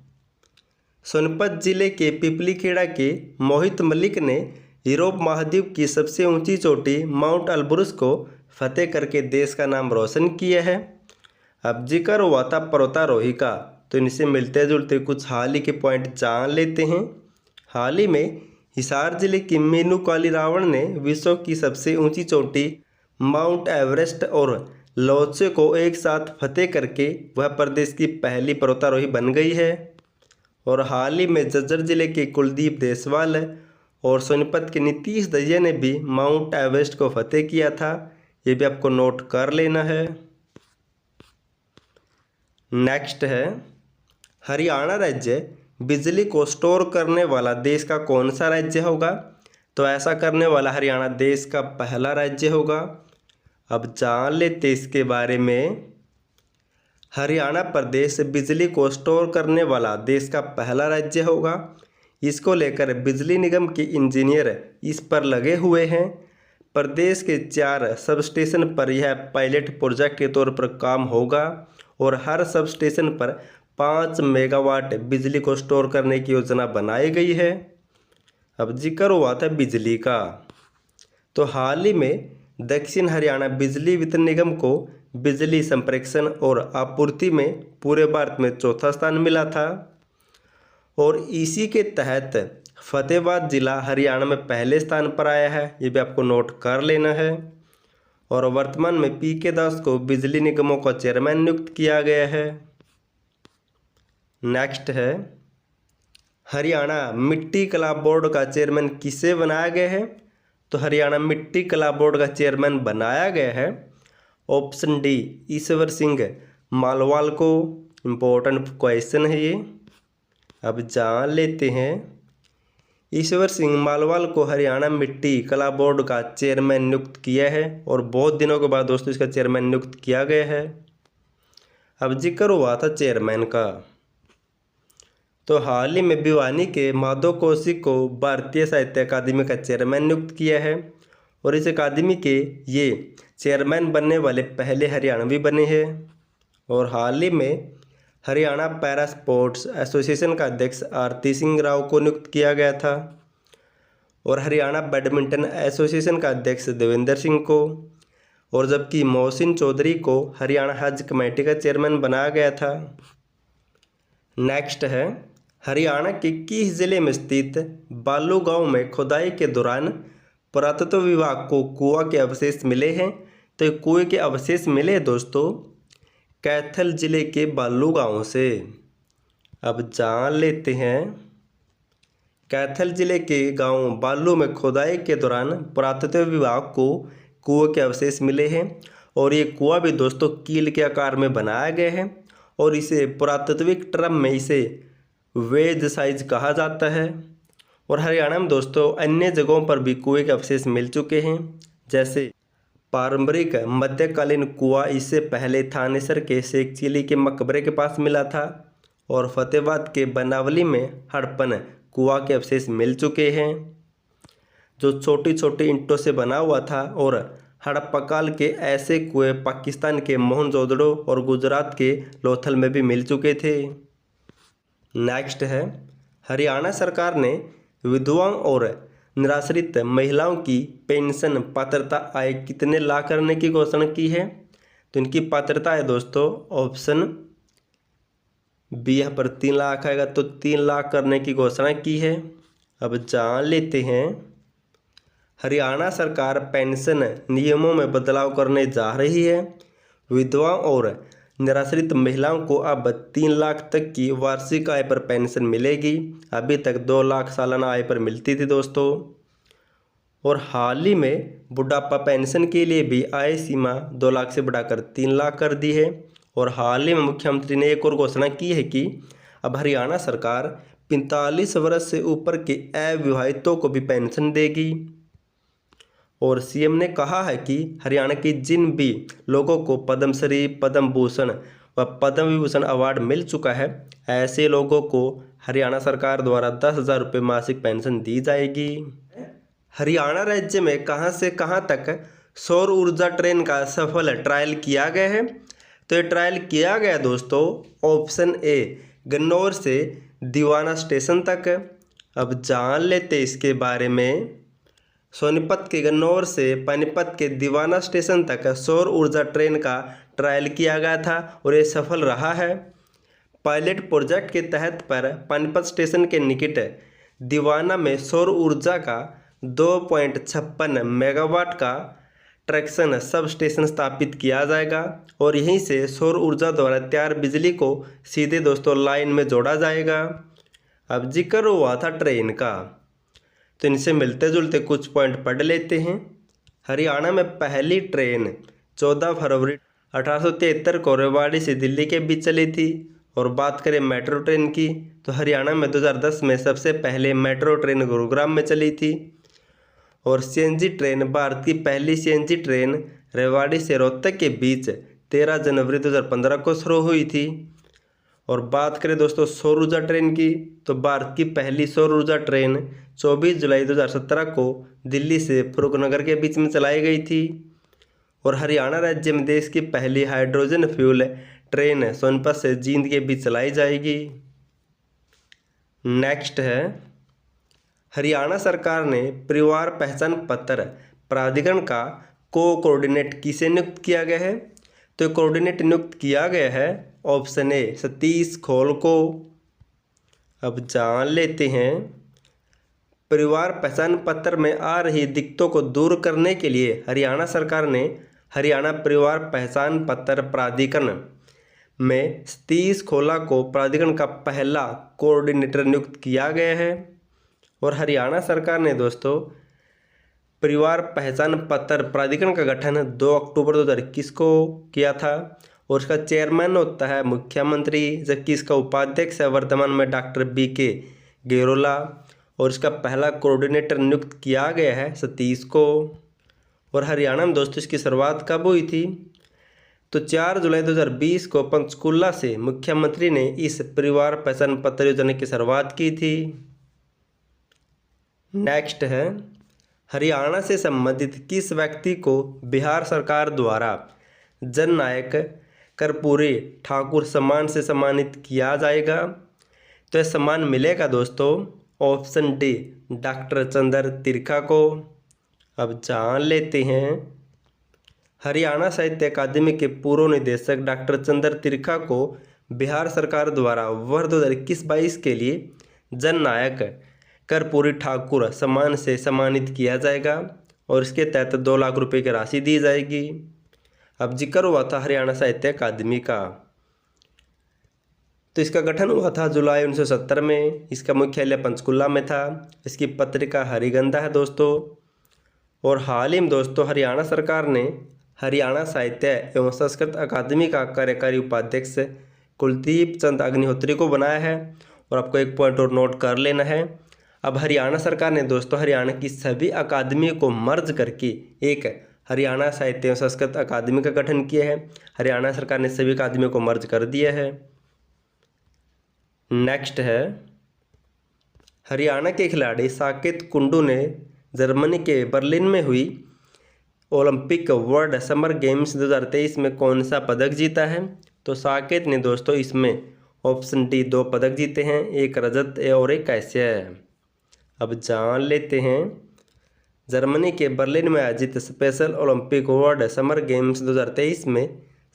[SPEAKER 1] सोनपत जिले के पिपलीखेड़ा के मोहित मलिक ने यूरोप महाद्वीप की सबसे ऊंची चोटी माउंट एल्ब्रुस को फतेह करके देश का नाम रोशन किया है। अब जिक्र हुआ था पर्वतारोही का, तो इनसे मिलते जुलते कुछ हाल ही के पॉइंट जान लेते हैं। हाल ही में हिसार जिले की मीनू काली रावण ने विश्व की सबसे ऊंची चोटी माउंट एवरेस्ट और लोत्से को एक साथ फतेह करके वह प्रदेश की पहली पर्वतारोही बन गई है। और हाल ही में झज्जर जिले के कुलदीप देसवाल और सोनीपत के नीतीश दहिया ने भी माउंट एवरेस्ट को फतेह किया था। ये भी आपको नोट कर लेना है। नेक्स्ट है, हरियाणा राज्य बिजली को स्टोर करने वाला देश का कौन सा राज्य होगा? तो ऐसा करने वाला हरियाणा देश का पहला राज्य होगा। अब जान लेते इसके बारे में। हरियाणा प्रदेश बिजली को स्टोर करने वाला देश का पहला राज्य होगा। इसको लेकर बिजली निगम के इंजीनियर इस पर लगे हुए हैं। प्रदेश के 4 सब स्टेशन पर यह पायलट प्रोजेक्ट के तौर पर काम होगा। और हर सब स्टेशन पर 5 मेगावाट बिजली को स्टोर करने की योजना बनाई गई है। अब जिक्र हुआ था बिजली का, तो हाल ही में दक्षिण हरियाणा बिजली वितरण निगम को बिजली संप्रेषण और आपूर्ति में पूरे भारत में चौथा स्थान मिला था। और इसी के तहत फतेहाबाद जिला हरियाणा में पहले स्थान पर आया है। ये भी आपको नोट कर लेना है। और वर्तमान में पीके दास को बिजली निगमों का चेयरमैन नियुक्त किया गया है। नेक्स्ट है, हरियाणा मिट्टी कला बोर्ड का चेयरमैन किसे बनाया गया है? तो हरियाणा मिट्टी कला बोर्ड का चेयरमैन बनाया गया है ऑप्शन डी ईश्वर सिंह मालवाल को। इम्पोर्टेंट क्वेश्चन है ये, अब जान लेते हैं। ईश्वर सिंह मालवाल को हरियाणा मिट्टी कला बोर्ड का चेयरमैन नियुक्त किया है और बहुत दिनों के बाद दोस्तों इसका चेयरमैन नियुक्त किया गया है। अब जिक्र हुआ था चेयरमैन का, तो हाल ही में भिवानी के माधव कौशिक को भारतीय साहित्य अकादमी का चेयरमैन नियुक्त किया है और इस अकादमी के ये चेयरमैन बनने वाले पहले हरियाणवी बने हैं। और हाल ही में हरियाणा पैरा स्पोर्ट्स एसोसिएशन का अध्यक्ष आरती सिंह राव को नियुक्त किया गया था और हरियाणा बैडमिंटन एसोसिएशन का अध्यक्ष देवेंद्र सिंह को, और जबकि मोहसिन चौधरी को हरियाणा हज कमेटी का चेयरमैन बनाया गया था। नेक्स्ट है, हरियाणा के किस जिले में स्थित बालू गांव में खुदाई के दौरान पुरातत्व विभाग को कुआं के अवशेष मिले हैं? तो ये कुएं के अवशेष मिले दोस्तों कैथल जिले के बालू गांव से। अब जान लेते हैं, कैथल जिले के गांव बालू में खुदाई के दौरान पुरातत्व विभाग को कुएं के अवशेष मिले हैं और ये कुआं भी दोस्तों कील के आकार में बनाया गया है और इसे पुरातत्विक टर्म में इसे वेज साइज कहा जाता है। और हरियाणा में दोस्तों अन्य जगहों पर भी कुएं के अवशेष मिल चुके हैं, जैसे पारंपरिक मध्यकालीन कुआं इससे पहले थानेसर के शेख चिली के मकबरे के पास मिला था और फतेहाबाद के बनावली में हड़प्पन कुआं के अवशेष मिल चुके हैं जो छोटी छोटी ईंटों से बना हुआ था। और हड़प्पा काल के ऐसे कुएं पाकिस्तान के मोहनजोदड़ो और गुजरात के लोथल में भी मिल चुके थे। नेक्स्ट है, हरियाणा सरकार ने विधवाओं और निराश्रित महिलाओं की पेंशन पात्रता आय कितने लाख करने की घोषणा की है? तो इनकी पात्रता है दोस्तों ऑप्शन बी यहाँ पर 3 लाख आएगा, तो 3 लाख करने की घोषणा की है। अब जान लेते हैं, हरियाणा सरकार पेंशन नियमों में बदलाव करने जा रही है। विधवाओं और निराश्रित महिलाओं को अब 3 लाख तक की वार्षिक आय पर पेंशन मिलेगी। अभी तक 2 लाख सालाना आय पर मिलती थी दोस्तों। और हाल ही में बुढ़ापा पेंशन के लिए भी आय सीमा 2 लाख से बढ़ाकर 3 लाख कर दी है। और हाल ही में मुख्यमंत्री ने एक और घोषणा की है कि अब हरियाणा सरकार 45 वर्ष से ऊपर के अविवाहितों को भी पेंशन देगी। और सीएम ने कहा है कि हरियाणा के जिन भी लोगों को पद्मश्री, पद्म भूषण व पद्म विभूषण अवार्ड मिल चुका है, ऐसे लोगों को हरियाणा सरकार द्वारा 10,000 रुपये मासिक पेंशन दी जाएगी। हरियाणा राज्य में कहां से कहां तक सौर ऊर्जा ट्रेन का सफल ट्रायल किया गया है? तो ये ट्रायल किया गया दोस्तों ऑप्शन ए गन्नौर से दीवाना स्टेशन तक। अब जान लेते इसके बारे में। सोनीपत के गन्नौर से पानीपत के दीवाना स्टेशन तक सौर ऊर्जा ट्रेन का ट्रायल किया गया था और ये सफल रहा है। पायलट प्रोजेक्ट के तहत पर पानीपत स्टेशन के निकट दीवाना में सौर ऊर्जा का 2.56 मेगावाट का ट्रैक्शन सब स्टेशन स्थापित किया जाएगा और यहीं से सौर ऊर्जा द्वारा तैयार बिजली को सीधे दोस्तों लाइन में जोड़ा जाएगा। अब जिक्र हुआ था ट्रेन का, तो इनसे मिलते जुलते कुछ पॉइंट पढ़ लेते हैं। हरियाणा में पहली ट्रेन 14 फरवरी 1873 को रेवाड़ी से दिल्ली के बीच चली थी। और बात करें मेट्रो ट्रेन की, तो हरियाणा में 2010 में सबसे पहले मेट्रो ट्रेन गुरुग्राम में चली थी। और सीएनजी ट्रेन, भारत की पहली सीएनजी ट्रेन रेवाड़ी से रोहतक के बीच 13 जनवरी 2015 को शुरू हुई थी। और बात करें दोस्तों सौर ऊर्जा ट्रेन की, तो भारत की पहली सौर ऊर्जा ट्रेन 24 जुलाई 2017 को दिल्ली से फरुखनगर के बीच में चलाई गई थी। और हरियाणा राज्य में देश की पहली हाइड्रोजन फ्यूल ट्रेन सोनीपत से जींद के बीच चलाई जाएगी। नेक्स्ट है, हरियाणा सरकार ने परिवार पहचान पत्र प्राधिकरण का कोऑर्डिनेट किसे नियुक्त किया गया है? तो कोऑर्डिनेट नियुक्त किया गया है ऑप्शन ए सतीश खोल को। अब जान लेते हैं, परिवार पहचान पत्र में आ रही दिक्कतों को दूर करने के लिए हरियाणा सरकार ने हरियाणा परिवार पहचान पत्र प्राधिकरण में सतीश खोला को प्राधिकरण का पहला कोऑर्डिनेटर नियुक्त किया गया है। और हरियाणा सरकार ने दोस्तों परिवार पहचान पत्र प्राधिकरण का गठन 2 अक्टूबर 2021 को किया था और इसका चेयरमैन होता है मुख्यमंत्री, जबकि इसका उपाध्यक्ष है वर्तमान में डॉक्टर BK गेरोला, और इसका पहला कोऑर्डिनेटर नियुक्त किया गया है सतीश को। और हरियाणा में दोस्तों इसकी शुरुआत कब हुई थी? तो 4 जुलाई 2020 को पंचकुला से मुख्यमंत्री ने इस परिवार पहचान पत्र योजना की शुरुआत की थी। नेक्स्ट है, हरियाणा से संबंधित किस व्यक्ति को बिहार सरकार द्वारा जननायक कर्पूरी ठाकुर सम्मान से सम्मानित किया जाएगा? तो यह सम्मान मिलेगा दोस्तों ऑप्शन डी डॉक्टर चंद्र तिरखा को। अब जान लेते हैं, हरियाणा साहित्य अकादमी के पूर्व निदेशक डॉक्टर चंद्र तिरखा को बिहार सरकार द्वारा वर्ष 2021-22 के लिए जननायक कर्पूरी ठाकुर सम्मान से सम्मानित किया जाएगा और इसके तहत 2 लाख रुपए की राशि दी जाएगी। अब जिक्र हुआ था हरियाणा साहित्य अकादमी का, तो इसका गठन हुआ था जुलाई 1970 में। इसका मुख्यालय पंचकुला में था। इसकी पत्रिका हरिगंधा है दोस्तों। और हाल ही में दोस्तों हरियाणा सरकार ने हरियाणा साहित्य एवं संस्कृत अकादमी का कार्यकारी उपाध्यक्ष कुलदीप चंद अग्निहोत्री को बनाया है। और आपको एक पॉइंट और नोट कर लेना है, अब हरियाणा सरकार ने दोस्तों हरियाणा की सभी अकादमी को मर्ज करके एक हरियाणा साहित्य एवं संस्कृत अकादमी का गठन किया है। हरियाणा सरकार ने सभी अकादमियों को मर्ज कर दिया है। नेक्स्ट है, हरियाणा के खिलाड़ी साकेत कुंडू ने जर्मनी के बर्लिन में हुई ओलंपिक वर्ल्ड समर गेम्स 2023 में कौन सा पदक जीता है? तो साकेत ने दोस्तों इसमें ऑप्शन डी 2 पदक जीते हैं, एक रजत और एक कांस्य। अब जान लेते हैं, जर्मनी के बर्लिन में आयोजित special Olympic world summer games 2023 में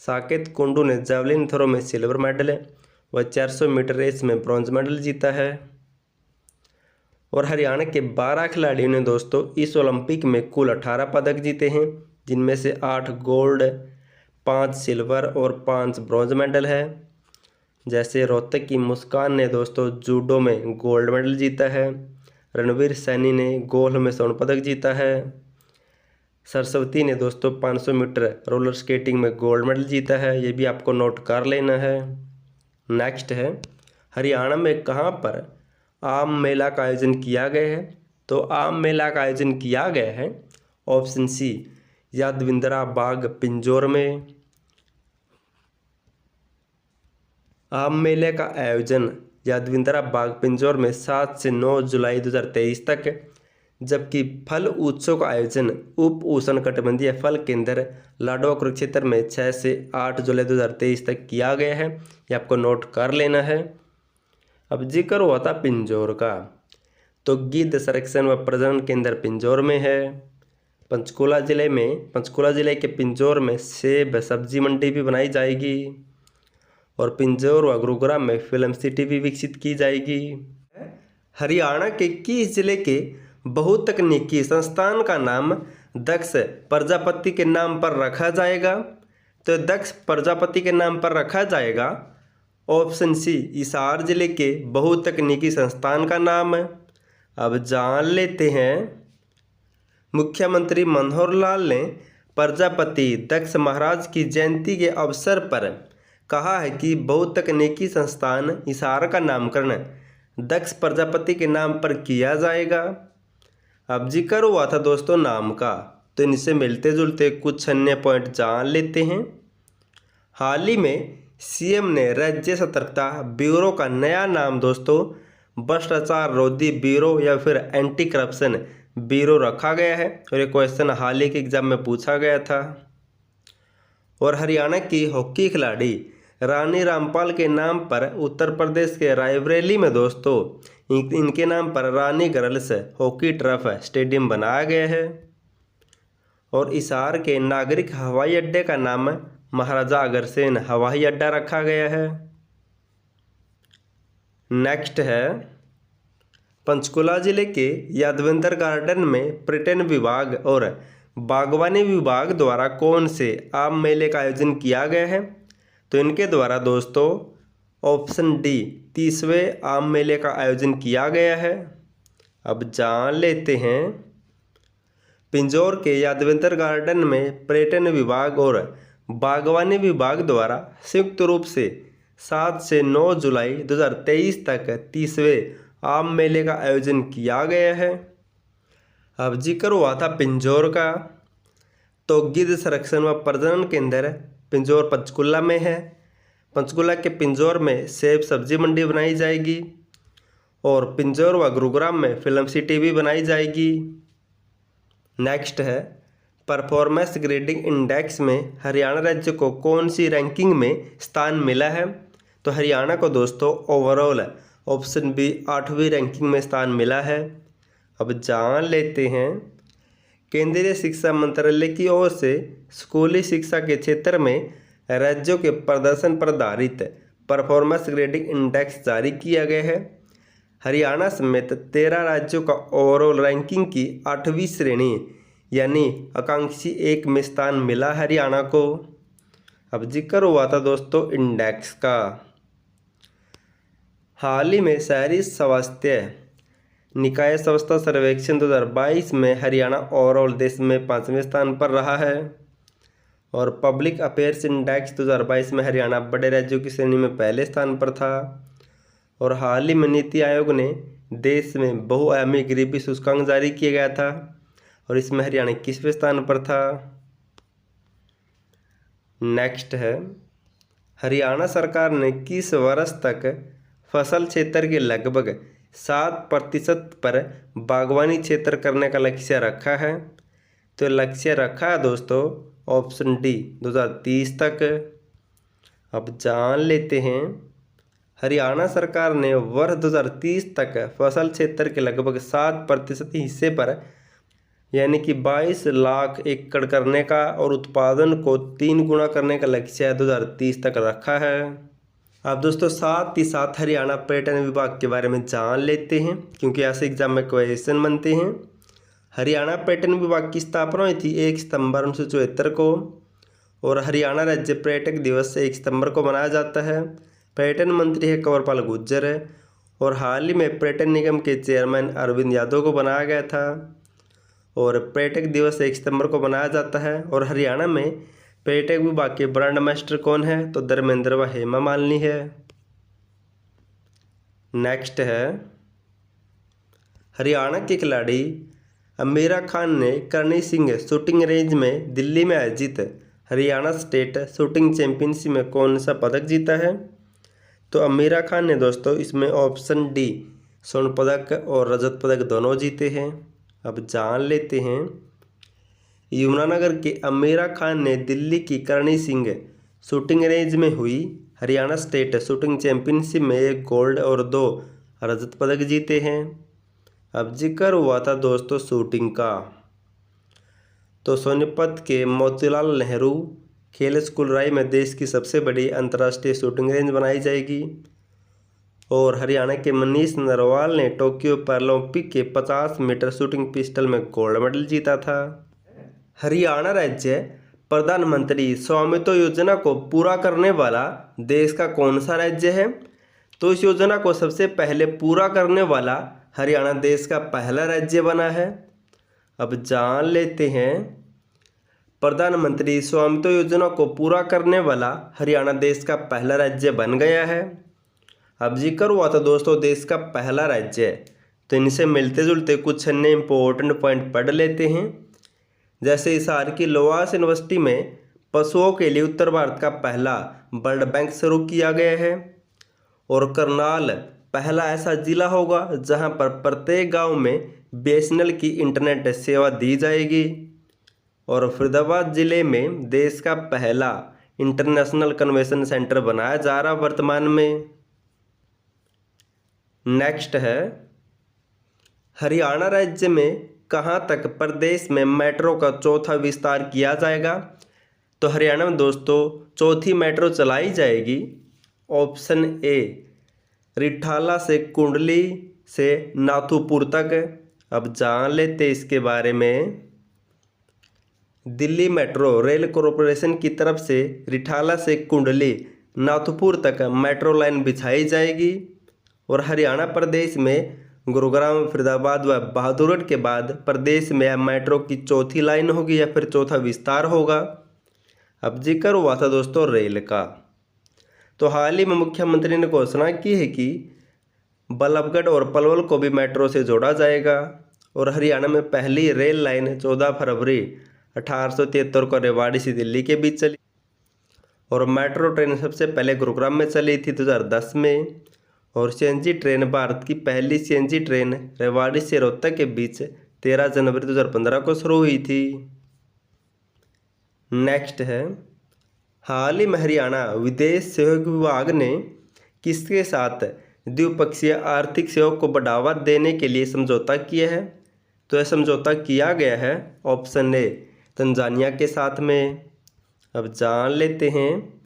[SPEAKER 1] साकेत कुंडू ने जावलिन थ्रो में सिल्वर मेडल व 400 मीटर रेस में ब्रॉन्ज मेडल जीता है। और हरियाणा के 12 खिलाड़ियों ने दोस्तों इस ओलंपिक में कुल 18 पदक जीते हैं, जिनमें से 8 गोल्ड, 5 सिल्वर और 5 ब्रॉन्ज मेडल है। जैसे रोहतक की मुस्कान ने दोस्तों जूडो में गोल्ड मेडल जीता है, रणवीर सैनी ने गोल्फ में स्वर्ण पदक जीता है, सरस्वती ने दोस्तों 500 मीटर रोलर स्केटिंग में गोल्ड मेडल जीता है, ये भी आपको नोट कर लेना है। नेक्स्ट है, हरियाणा में कहाँ पर आम मेला का आयोजन किया गया है? तो आम मेला का आयोजन किया गया है ऑप्शन सी यादविंद्रा बाग पिंजौर में। आम मेले का आयोजन यादविंद्रा बाग पिंजौर में 7 से 9 जुलाई 2023 तक, जबकि फल उत्सव का आयोजन उप उष्णकटिबंधीय फल केंद्र लाडवा कुरुक्षेत्र में 6 से 8 जुलाई 2023 तक किया गया है, ये आपको नोट कर लेना है। अब जिक्र हुआ था पिंजौर का, तो गिद्ध संरक्षण व प्रजनन केंद्र पिंजौर में है। पंचकुला जिले के पिंजौर में सेब सब्जी मंडी भी बनाई जाएगी और पिंजौर व गुरुग्राम में फिल्म सिटी भी विकसित की जाएगी। हरियाणा के किस जिले के बहुतकनीकी संस्थान का नाम दक्ष प्रजापति के नाम पर रखा जाएगा? तो दक्ष प्रजापति के नाम पर रखा जाएगा ऑप्शन सी हिसार जिले के बहुतकनीकी संस्थान का नाम है। अब जान लेते हैं, मुख्यमंत्री मनोहर लाल ने प्रजापति दक्ष महाराज की जयंती के अवसर पर कहा है कि बहुतकनीकी संस्थान हिसार का नामकरण दक्ष प्रजापति के नाम पर किया जाएगा। अब जिक्र हुआ था दोस्तों नाम का, तो इनसे मिलते जुलते कुछ अन्य पॉइंट जान लेते हैं। हाल ही में सीएम ने राज्य सतर्कता ब्यूरो का नया नाम दोस्तों भ्रष्टाचार रोधी ब्यूरो या फिर एंटी करप्शन ब्यूरो रखा गया है और ये क्वेश्चन हाल ही के एग्जाम में पूछा गया था। और हरियाणा की हॉकी खिलाड़ी रानी रामपाल के नाम पर उत्तर प्रदेश के रायबरेली में दोस्तों इनके नाम पर रानी गर्ल्स हॉकी टर्फ स्टेडियम बनाया गया है। और हिसार के नागरिक हवाई अड्डे का नाम महाराजा अग्रसेन हवाई अड्डा रखा गया है। नेक्स्ट है, पंचकुला जिले के यादविंद्र गार्डन में पर्यटन विभाग और बागवानी विभाग द्वारा कौन से आम मेले का आयोजन किया गया है? तो इनके द्वारा दोस्तों ऑप्शन डी 30वें आम मेले का आयोजन किया गया है। अब जान लेते हैं, पिंजौर के यादविंद्र गार्डन में पर्यटन विभाग और बागवानी विभाग द्वारा संयुक्त रूप से 7 से 9 जुलाई 2023 तक 30वें आम मेले का आयोजन किया गया है। अब जिक्र हुआ था पिंजौर का, तो गिद्ध संरक्षण व प्रजनन केंद्र पिंजौर पंचकुला में है। पंचकुला के पिंजौर में सेब सब्जी मंडी बनाई जाएगी और पिंजौर व गुरुग्राम में फिल्म सिटी भी बनाई जाएगी। नेक्स्ट है परफॉर्मेंस ग्रेडिंग इंडेक्स में हरियाणा राज्य को कौन सी रैंकिंग में स्थान मिला है। तो हरियाणा को दोस्तों ओवरऑल ऑप्शन बी 8वीं रैंकिंग में स्थान मिला है। अब जान लेते हैं केंद्रीय शिक्षा मंत्रालय की ओर से स्कूली शिक्षा के क्षेत्र में राज्यों के प्रदर्शन पर आधारित परफॉर्मेंस ग्रेडिंग इंडेक्स जारी किया गया है। हरियाणा समेत 13 राज्यों का ओवरऑल रैंकिंग की 8वीं श्रेणी यानी आकांक्षी 1 में स्थान मिला हरियाणा को। अब जिक्र हुआ था दोस्तों इंडेक्स का। हाल ही में शहरी स्वास्थ्य निकाय स्वास्थ्य सर्वेक्षण 2022 में हरियाणा ओवरऑल देश में 5वें स्थान पर रहा है और पब्लिक अफेयर्स इंडेक्स 2022 में हरियाणा बड़े राज्यों की श्रेणी में पहले स्थान पर था। और हाल ही में नीति आयोग ने देश में बहुआयामी गरीबी सूचकांक जारी किया गया था और इसमें हरियाणा 21वें स्थान पर था। नेक्स्ट है हरियाणा सरकार ने किस वर्ष तक फसल क्षेत्र के लगभग 7% पर बागवानी क्षेत्र करने का लक्ष्य रखा है। तो लक्ष्य रखा है दोस्तों ऑप्शन डी 2030 तक। अब जान लेते हैं हरियाणा सरकार ने वर्ष 2030 तक फसल क्षेत्र के लगभग 7% हिस्से पर यानी कि 22 लाख एकड़ करने का और उत्पादन को 3 गुना करने का लक्ष्य 2030 तक रखा है। अब दोस्तों साथ ही साथ हरियाणा पर्यटन विभाग के बारे में जान लेते हैं क्योंकि ऐसे एग्जाम में क्वेश्चन बनते हैं। हरियाणा पर्यटन विभाग की स्थापना हुई थी 1 सितंबर 1974 को और हरियाणा राज्य पर्यटक दिवस 1 सितंबर को मनाया जाता है। पर्यटन मंत्री है कंवरपाल गुर्जर है और हाल ही में पर्यटन निगम के चेयरमैन अरविंद यादव को बनाया गया था और पर्यटक दिवस 1 सितंबर को मनाया जाता है। और हरियाणा में पर्यटक विभाग के ब्रांड मास्टर कौन है, तो धर्मेंद्र व हेमा मालिनी है। नेक्स्ट है हरियाणा के खिलाड़ी अमीरा खान ने करणी सिंह शूटिंग रेंज में दिल्ली में आयोजित हरियाणा स्टेट शूटिंग चैंपियनशिप में कौन सा पदक जीता है। तो अमीरा खान ने दोस्तों इसमें ऑप्शन डी स्वर्ण पदक और रजत पदक दोनों जीते हैं। अब जान लेते हैं यमुनानगर के अमीरा खान ने दिल्ली की करणी सिंह शूटिंग रेंज में हुई हरियाणा स्टेट शूटिंग चैंपियनशिप में 1 गोल्ड और 2 रजत पदक जीते हैं। अब जिक्र हुआ था दोस्तों शूटिंग का, तो सोनीपत के मोतीलाल नेहरू खेल स्कूल राय में देश की सबसे बड़ी अंतर्राष्ट्रीय शूटिंग रेंज बनाई जाएगी। और हरियाणा के मनीष नरवाल ने टोक्यो पैरालंपिक के 50 मीटर शूटिंग पिस्टल में गोल्ड मेडल जीता था। हरियाणा राज्य प्रधानमंत्री स्वामित्व योजना को पूरा करने वाला देश का कौन सा राज्य है। तो इस योजना को सबसे पहले पूरा करने वाला हरियाणा देश का पहला राज्य बना है। अब जान लेते हैं प्रधानमंत्री स्वामित्व योजना को पूरा करने वाला हरियाणा देश का पहला राज्य बन गया है। अब जिक्र हुआ था दोस्तों देश का पहला राज्य, तो इनसे मिलते जुलते कुछ अन्य इम्पोर्टेंट पॉइंट पढ़ लेते हैं। जैसे हिसार की लोवास यूनिवर्सिटी में पशुओं के लिए उत्तर भारत का पहला ब्लड बैंक शुरू किया गया है और करनाल पहला ऐसा जिला होगा जहां पर प्रत्येक गांव में बीएसएनएल की इंटरनेट सेवा दी जाएगी और फरीदाबाद जिले में देश का पहला इंटरनेशनल कन्वेंशन सेंटर बनाया जा रहा वर्तमान में। नेक्स्ट है हरियाणा राज्य में कहां तक प्रदेश में मेट्रो का चौथा विस्तार किया जाएगा। तो हरियाणा में दोस्तों चौथी मेट्रो चलाई जाएगी। ऑप्शन ए रिठाला से कुंडली से नाथुपुर तक। अब जान लेते इसके बारे में। दिल्ली मेट्रो रेल कॉरपोरेशन की तरफ से रिठाला से कुंडली नाथुपुर तक मेट्रो लाइन बिछाई जाएगी और हरियाणा प्रदेश में गुरुग्राम फरीदाबाद व बहादुरगढ़ के बाद प्रदेश में मेट्रो की चौथी लाइन होगी या फिर चौथा विस्तार होगा। अब जिक्र हुआ था दोस्तों रेल का। तो हाल ही में मुख्यमंत्री ने घोषणा की है कि बल्लभगढ़ और पलवल को भी मेट्रो से जोड़ा जाएगा। और हरियाणा में पहली रेल लाइन 14 फरवरी 1873 को रेवाड़ी से दिल्ली के बीच चली। और मेट्रो ट्रेन सबसे पहले गुरुग्राम में चली थी 2010 में। और सीएनजी ट्रेन भारत की पहली सीएनजी ट्रेन रेवाड़ी से रोहतक के बीच 13 जनवरी 2015 को शुरू हुई थी। नेक्स्ट है, हाल ही में हरियाणा विदेश सहयोग विभाग ने किसके साथ द्विपक्षीय आर्थिक सहयोग को बढ़ावा देने के लिए समझौता किया है? तो यह समझौता किया गया है ऑप्शन ए तंजानिया के साथ में। अब जान लेते हैं,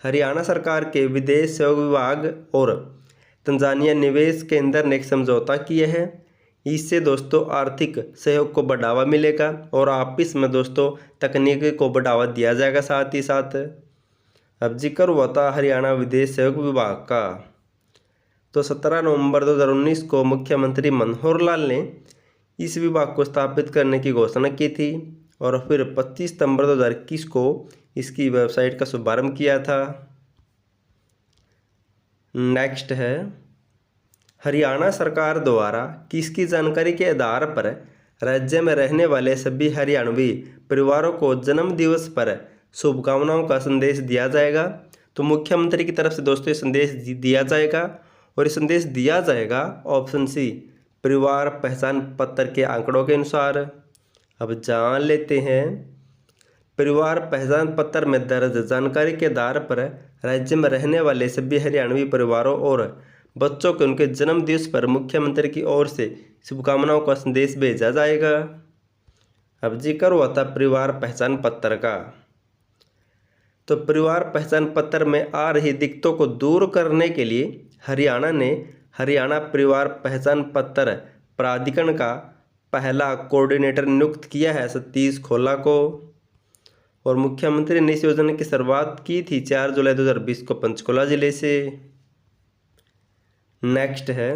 [SPEAKER 1] हरियाणा सरकार के विदेश सहयोग विभाग और तंजानिया निवेश केंद्र ने एक समझौता किया है। इससे दोस्तों आर्थिक सहयोग को बढ़ावा मिलेगा और आपस में दोस्तों तकनीकी को बढ़ावा दिया जाएगा साथ ही साथ। अब जिक्र हुआ था हरियाणा विदेश सहयोग विभाग का। तो 17 नवंबर 2019 को मुख्यमंत्री मनोहर लाल ने इस विभाग को स्थापित करने की घोषणा की थी और फिर 25 सितंबर 2021 को इसकी वेबसाइट का शुभारंभ किया था। नेक्स्ट है, हरियाणा सरकार द्वारा किसकी जानकारी के आधार पर राज्य में रहने वाले सभी हरियाणवी परिवारों को जन्म दिवस पर शुभकामनाओं का संदेश दिया जाएगा? तो मुख्यमंत्री की तरफ से दोस्तों ये संदेश दिया जाएगा और ये संदेश दिया जाएगा ऑप्शन सी परिवार पहचान पत्र के आंकड़ों के अनुसार। अब जान लेते हैं, परिवार पहचान पत्र में दर्ज जानकारी के आधार पर राज्य में रहने वाले सभी हरियाणवी परिवारों और बच्चों के उनके जन्म दिवस पर मुख्यमंत्री की ओर से शुभकामनाओं का संदेश भेजा जाएगा। अब जिक्र हुआ था परिवार पहचान पत्र का। तो परिवार पहचान पत्र में आ रही दिक्कतों को दूर करने के लिए हरियाणा ने हरियाणा परिवार पहचान पत्र प्राधिकरण का पहला कोऑर्डिनेटर नियुक्त किया है सतीश खोला को। और मुख्यमंत्री ने इस योजना की शुरुआत की थी 4 जुलाई 2020 को पंचकुला जिले से। नेक्स्ट है,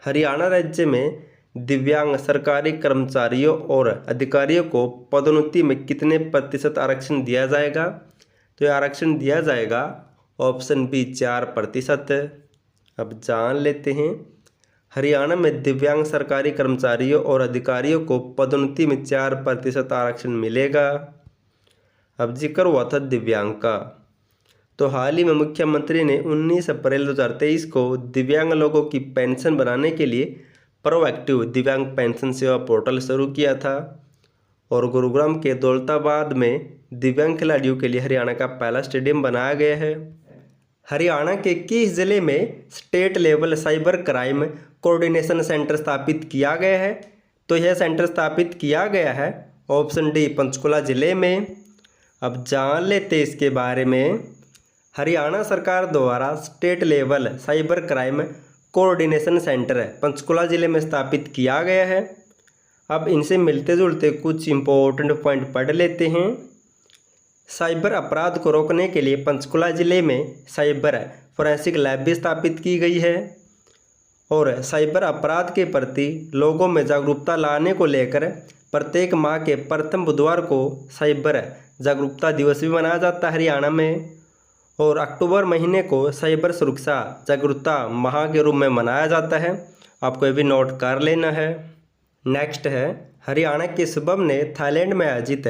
[SPEAKER 1] हरियाणा राज्य में दिव्यांग सरकारी कर्मचारियों और अधिकारियों को पदोन्नति में कितने प्रतिशत आरक्षण दिया जाएगा? तो यह आरक्षण दिया जाएगा ऑप्शन बी 4%। अब जान लेते हैं, हरियाणा में दिव्यांग सरकारी कर्मचारियों और अधिकारियों को पदोन्नति में 4% आरक्षण मिलेगा। अब जिक्र हुआ था दिव्यांग का। तो हाल ही में मुख्यमंत्री ने 19 अप्रैल 2023 को दिव्यांग लोगों की पेंशन बनाने के लिए प्रोएक्टिव दिव्यांग पेंशन सेवा पोर्टल शुरू किया था। और गुरुग्राम के दौलताबाद में दिव्यांग खिलाड़ियों के लिए हरियाणा का पहला स्टेडियम बनाया गया है। हरियाणा के किस जिले में state level cyber crime coordination centre स्थापित किया गया है? तो यह सेंटर स्थापित किया गया है ऑप्शन डी पंचकुला जिले में। अब जान लेते इसके बारे में, हरियाणा सरकार द्वारा state level cyber crime coordination centre Panchkula जिले में स्थापित किया गया है। अब इनसे मिलते जुलते कुछ इम्पोर्टेंट पॉइंट पढ़ लेते हैं। साइबर अपराध को रोकने के लिए पंचकुला जिले में साइबर फोरेंसिक लैब भी स्थापित की गई है। और साइबर अपराध के प्रति लोगों में जागरूकता लाने को लेकर प्रत्येक माह के प्रथम बुधवार को साइबर जागरूकता दिवस भी मनाया जाता है हरियाणा में। और अक्टूबर महीने को साइबर सुरक्षा जागरूकता माह के रूप में मनाया जाता है। आपको ये भी नोट कर लेना है। नेक्स्ट है, हरियाणा के शुभम ने थाईलैंड में आयोजित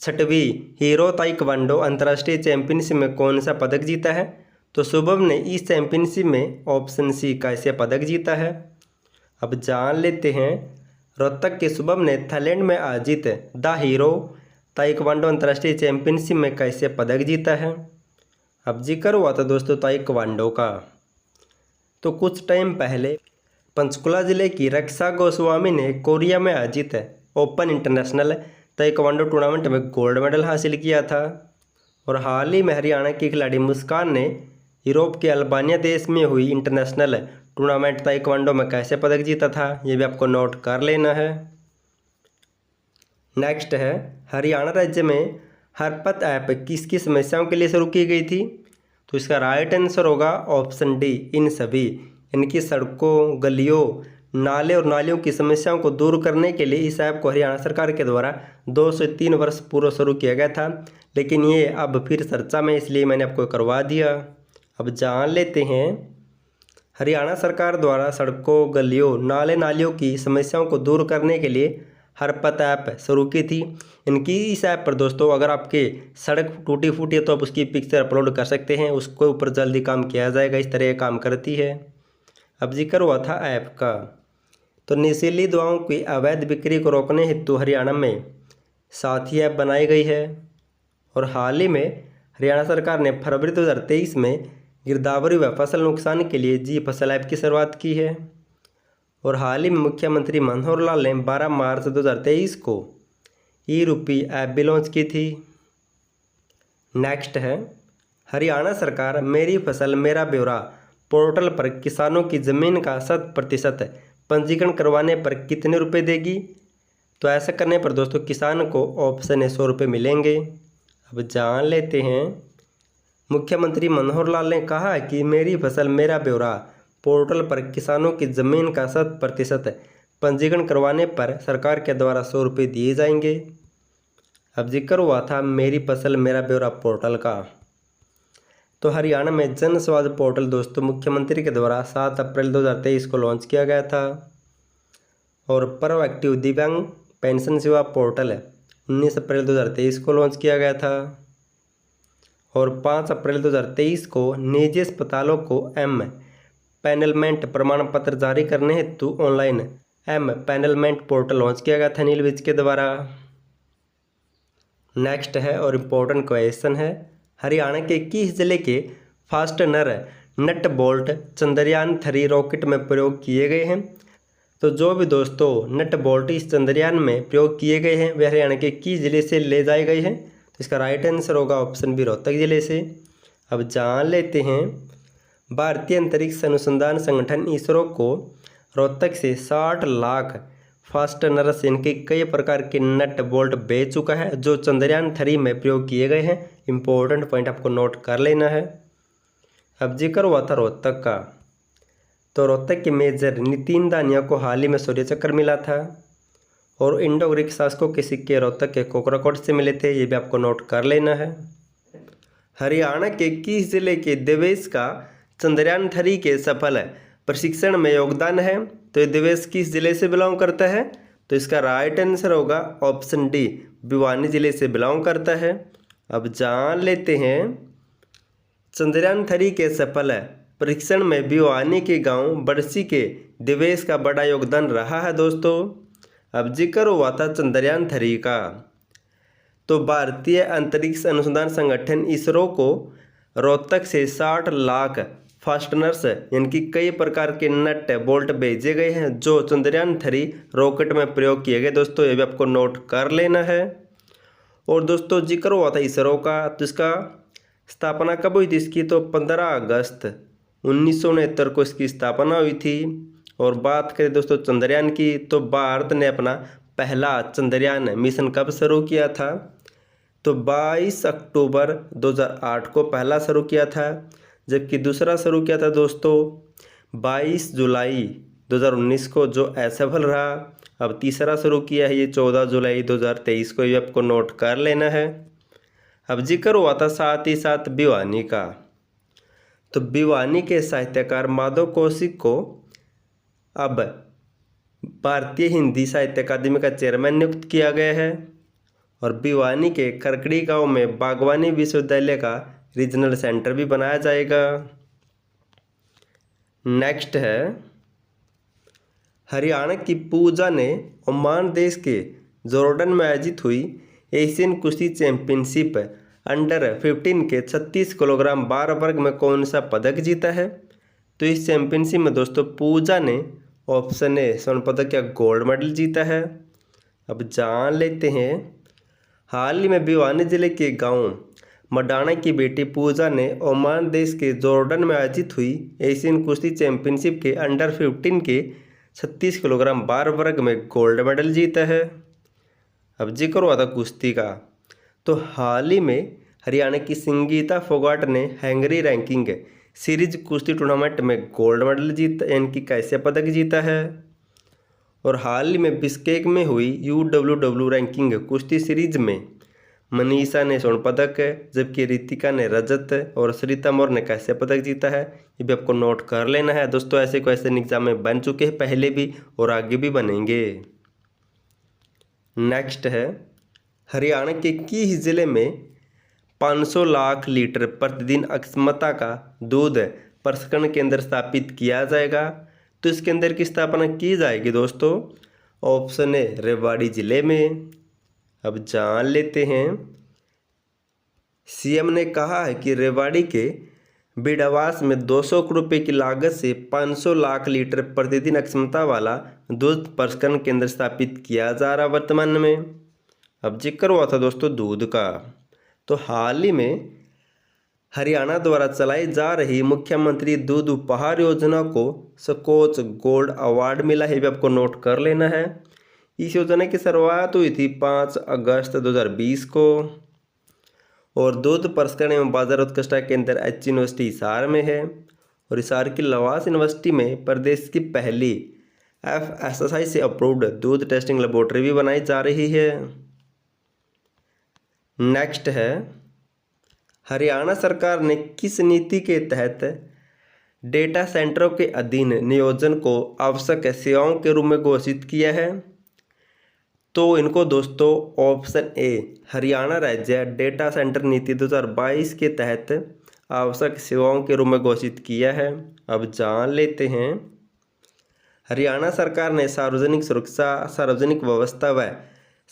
[SPEAKER 1] 6वीं हीरो ताइक्वांडो अंतर्राष्ट्रीय चैंपियनशिप में कौन सा पदक जीता है? तो शुभम ने इस चैंपियनशिप में ऑप्शन सी कैसे पदक जीता है। अब जान लेते हैं, रोहतक के शुभम ने थाईलैंड में आयोजित द हीरो ताइक्वांडो अंतर्राष्ट्रीय चैंपियनशिप में कैसे पदक जीता है। अब जिक्र हुआ था दोस्तों ताइक्वांडो का। तो कुछ टाइम पहले पंचकुला जिले की रक्षा गोस्वामी ने कोरिया में आयोजित ओपन इंटरनेशनल ताइक्वांडो टूर्नामेंट में गोल्ड मेडल हासिल किया था। और हाल ही में हरियाणा की खिलाड़ी मुस्कान ने यूरोप के अल्बानिया देश में हुई इंटरनेशनल टूर्नामेंट ताइक्वांडो में कैसे पदक जीता था, ये भी आपको नोट कर लेना है। नेक्स्ट है, हरियाणा राज्य में हरपथ ऐप किसकी समस्याओं के लिए शुरू की गई थी? तो इसका राइट आंसर होगा ऑप्शन डी इन सभी। इनकी सड़कों, गलियों, नाले और नालियों की समस्याओं को दूर करने के लिए इस ऐप को हरियाणा सरकार के द्वारा 2 से 3 वर्ष पूर्व शुरू किया गया था, लेकिन ये अब फिर चर्चा में, इसलिए मैंने आपको करवा दिया। अब जान लेते हैं हरियाणा सरकार द्वारा सड़कों, गलियों, नाले नालियों की समस्याओं को दूर करने के लिए हरपथ ऐप शुरू की थी। इनकी इस ऐप पर दोस्तों अगर आपके सड़क टूटी फूटी है तो आप उसकी पिक्चर अपलोड कर सकते हैं, उसके ऊपर जल्दी काम किया जाएगा। इस तरह काम करती है। अब जिक्र हुआ था ऐप का, तो नशीली दवाओं की अवैध बिक्री को रोकने हेतु हरियाणा में साथी ऐप बनाई गई है। और हाल ही में हरियाणा सरकार ने फरवरी 2023 में गिरदावरी व फसल नुकसान के लिए जी फसल ऐप की शुरुआत की है। और हाल ही में मुख्यमंत्री मनोहर लाल ने 12 मार्च 2023 को ई-रूपी ऐप भी लॉन्च की थी। नेक्स्ट है हरियाणा सरकार मेरी फसल मेरा ब्यौरा पोर्टल पर किसानों की ज़मीन का 100% पंजीकरण करवाने पर कितने रुपए देगी। तो ऐसा करने पर दोस्तों किसान को ऑप्शन है 100 रुपये मिलेंगे। अब जान लेते हैं मुख्यमंत्री मनोहर लाल ने कहा कि मेरी फसल मेरा ब्यौरा पोर्टल पर किसानों की ज़मीन का 100% पंजीकरण करवाने पर सरकार के द्वारा 100 रुपये दिए जाएंगे। अब जिक्र हुआ था मेरी फसल मेरा ब्यौरा पोर्टल का, तो हरियाणा में जन स्वास्थ्य पोर्टल दोस्तों मुख्यमंत्री के द्वारा 7 अप्रैल 2023 को लॉन्च किया गया था। और प्रोएक्टिव दिव्यांग पेंशन सेवा पोर्टल 19 अप्रैल 2023 को लॉन्च किया गया था। और 5 अप्रैल 2023 को निजी अस्पतालों को एम पैनलमेंट प्रमाण पत्र जारी करने हेतु ऑनलाइन एम पैनलमेंट पोर्टल लॉन्च किया गया था नील विज के द्वारा। नेक्स्ट है और इम्पोर्टेंट क्वेश्चन है, हरियाणा के किस जिले के fastener nut bolt Chandrayaan 3 rocket में प्रयोग किए गए हैं। तो जो भी दोस्तों नट बोल्ट इस चंद्रयान में प्रयोग किए गए हैं वे हरियाणा के किस जिले से ले जाए गए हैं। तो इसका राइट आंसर होगा ऑप्शन बी रोहतक जिले से। अब जान लेते हैं भारतीय अंतरिक्ष अनुसंधान संगठन इसरो को रोहतक से 60 लाख फास्टनर्स इनके कई प्रकार के नट बोल्ट भेज चुका है जो चंद्रयान 3 में प्रयोग किए गए हैं। इंपॉर्टेंट पॉइंट आपको नोट कर लेना है। अब जिक्र हुआ था रोहतक का, तो रोहतक के मेजर नितिन दानिया को हाल ही में शौर्य चक्र मिला था। और इंडो ग्रीक शासकों के सिक्के रोहतक के कोकराकोट से मिले थे, ये भी आपको नोट कर लेना है। हरियाणा के किस जिले के देवेश का चंद्रयान 3 के सफल प्रशिक्षण में योगदान है। तो ये देवेश किस जिले से बिलोंग करता है। तो इसका राइट आंसर होगा ऑप्शन डी भिवानी जिले से बिलोंग करता है। अब जान लेते हैं चंद्रयान 3 के सफल परीक्षण में भिवानी के गांव बड़सी के देवेश का बड़ा योगदान रहा है दोस्तों। अब जिक्र हुआ था चंद्रयान 3 का, तो भारतीय अंतरिक्ष अनुसंधान संगठन इसरो को रोहतक से 60 लाख फास्टनर्स यानी कि कई प्रकार के नट बोल्ट भेजे गए हैं जो चंद्रयान 3 रॉकेट में प्रयोग किए गए दोस्तों, ये भी आपको नोट कर लेना है। और दोस्तों जिक्र हुआ था इसरो का, तो इसका स्थापना कब हुई थी इसकी, तो 15 अगस्त 1969 को इसकी स्थापना हुई थी। और बात करें दोस्तों चंद्रयान की, तो भारत ने अपना पहला चंद्रयान मिशन कब शुरू किया था। तो 22 अक्टूबर 2008 को पहला शुरू किया था, जबकि दूसरा शुरू किया था दोस्तों 22 जुलाई 2019 को जो असफल रहा। अब तीसरा शुरू किया है ये 14 जुलाई 2023 को, ये आपको नोट कर लेना है। अब जिक्र हुआ था साथ ही साथ भिवानी का, तो भिवानी के साहित्यकार माधव कौशिक को अब भारतीय हिंदी साहित्य अकादमी का चेयरमैन नियुक्त किया गया है। और भिवानी के करकड़ी गांव में बागवानी विश्वविद्यालय का रीजनल सेंटर भी बनाया जाएगा। नेक्स्ट है हरियाणा की पूजा ने ओमान देश के जॉर्डन में आयोजित हुई एशियन कुश्ती चैंपियनशिप अंडर 15 के 36 किलोग्राम बार वर्ग में कौन सा पदक जीता है। तो इस चैंपियनशिप में दोस्तों पूजा ने ऑप्शन ए स्वर्ण पदक या गोल्ड मेडल जीता है। अब जान लेते हैं हाल ही में भिवानी जिले के गांव मडाना की बेटी पूजा ने ओमान देश के जॉर्डन में आयोजित हुई एशियन कुश्ती चैंपियनशिप के अंडर 15 के 36 किलोग्राम बार वर्ग में गोल्ड मेडल जीता है। अब जिक्र हुआ था कुश्ती का, तो हाल ही में हरियाणा की संगीता फोगाट ने हैंगरी रैंकिंग सीरीज कुश्ती टूर्नामेंट में गोल्ड मेडल जीता यानी कि कैसे पदक जीता है। और हाल ही में बिश्केक में हुई UWW रैंकिंग कुश्ती सीरीज में मनीषा ने स्वर्ण पदक, जबकि रितिका ने रजत और सरिता मौर्य ने कांस्य पदक जीता है। ये भी आपको नोट कर लेना है दोस्तों। ऐसे क्वेश्चन एग्जाम में बन चुके हैं पहले भी और आगे भी बनेंगे। नेक्स्ट है, हरियाणा के किस जिले में 500 लाख लीटर प्रतिदिन अक्षमता का दूध प्रसंस्करण केंद्र स्थापित किया जाएगा? तो इस केंद्र की स्थापना की जाएगी दोस्तों। ऑप्शन है रेवाड़ी जिले में। अब जान लेते हैं। सीएम ने कहा है कि रेवाड़ी के बिड़ावास में 200 करोड़ रुपये की लागत से 500 लाख लीटर प्रतिदिन क्षमता वाला दूध प्रसंस्करण केंद्र स्थापित किया जा रहा वर्तमान में। अब जिक्र हुआ था दोस्तों दूध का, तो हाल ही में हरियाणा द्वारा चलाई जा रही मुख्यमंत्री दूध उपहार योजना को स्कॉच गोल्ड अवार्ड मिला है, भी आपको नोट कर लेना है। इस योजना की शुरुआत हुई थी 5 अगस्त 2020 को और दूध प्रसंस्करण एवं बाजार उत्कृष्टता केंद्र एच यूनिवर्सिटी हिसार में है। और हिसार की लवास यूनिवर्सिटी में प्रदेश की पहली FSSAI से अप्रूव्ड दूध टेस्टिंग लेबोरेटरी भी बनाई जा रही है। नेक्स्ट है, हरियाणा सरकार ने किस नीति के तहत डेटा सेंटरों के अधीन नियोजन को आवश्यक सेवाओं के रूप में घोषित किया है? तो इनको दोस्तों ऑप्शन ए हरियाणा राज्य डेटा सेंटर नीति 2022 के तहत आवश्यक सेवाओं के रूप में घोषित किया है। अब जान लेते हैं। हरियाणा सरकार ने सार्वजनिक सुरक्षा, सार्वजनिक व्यवस्था व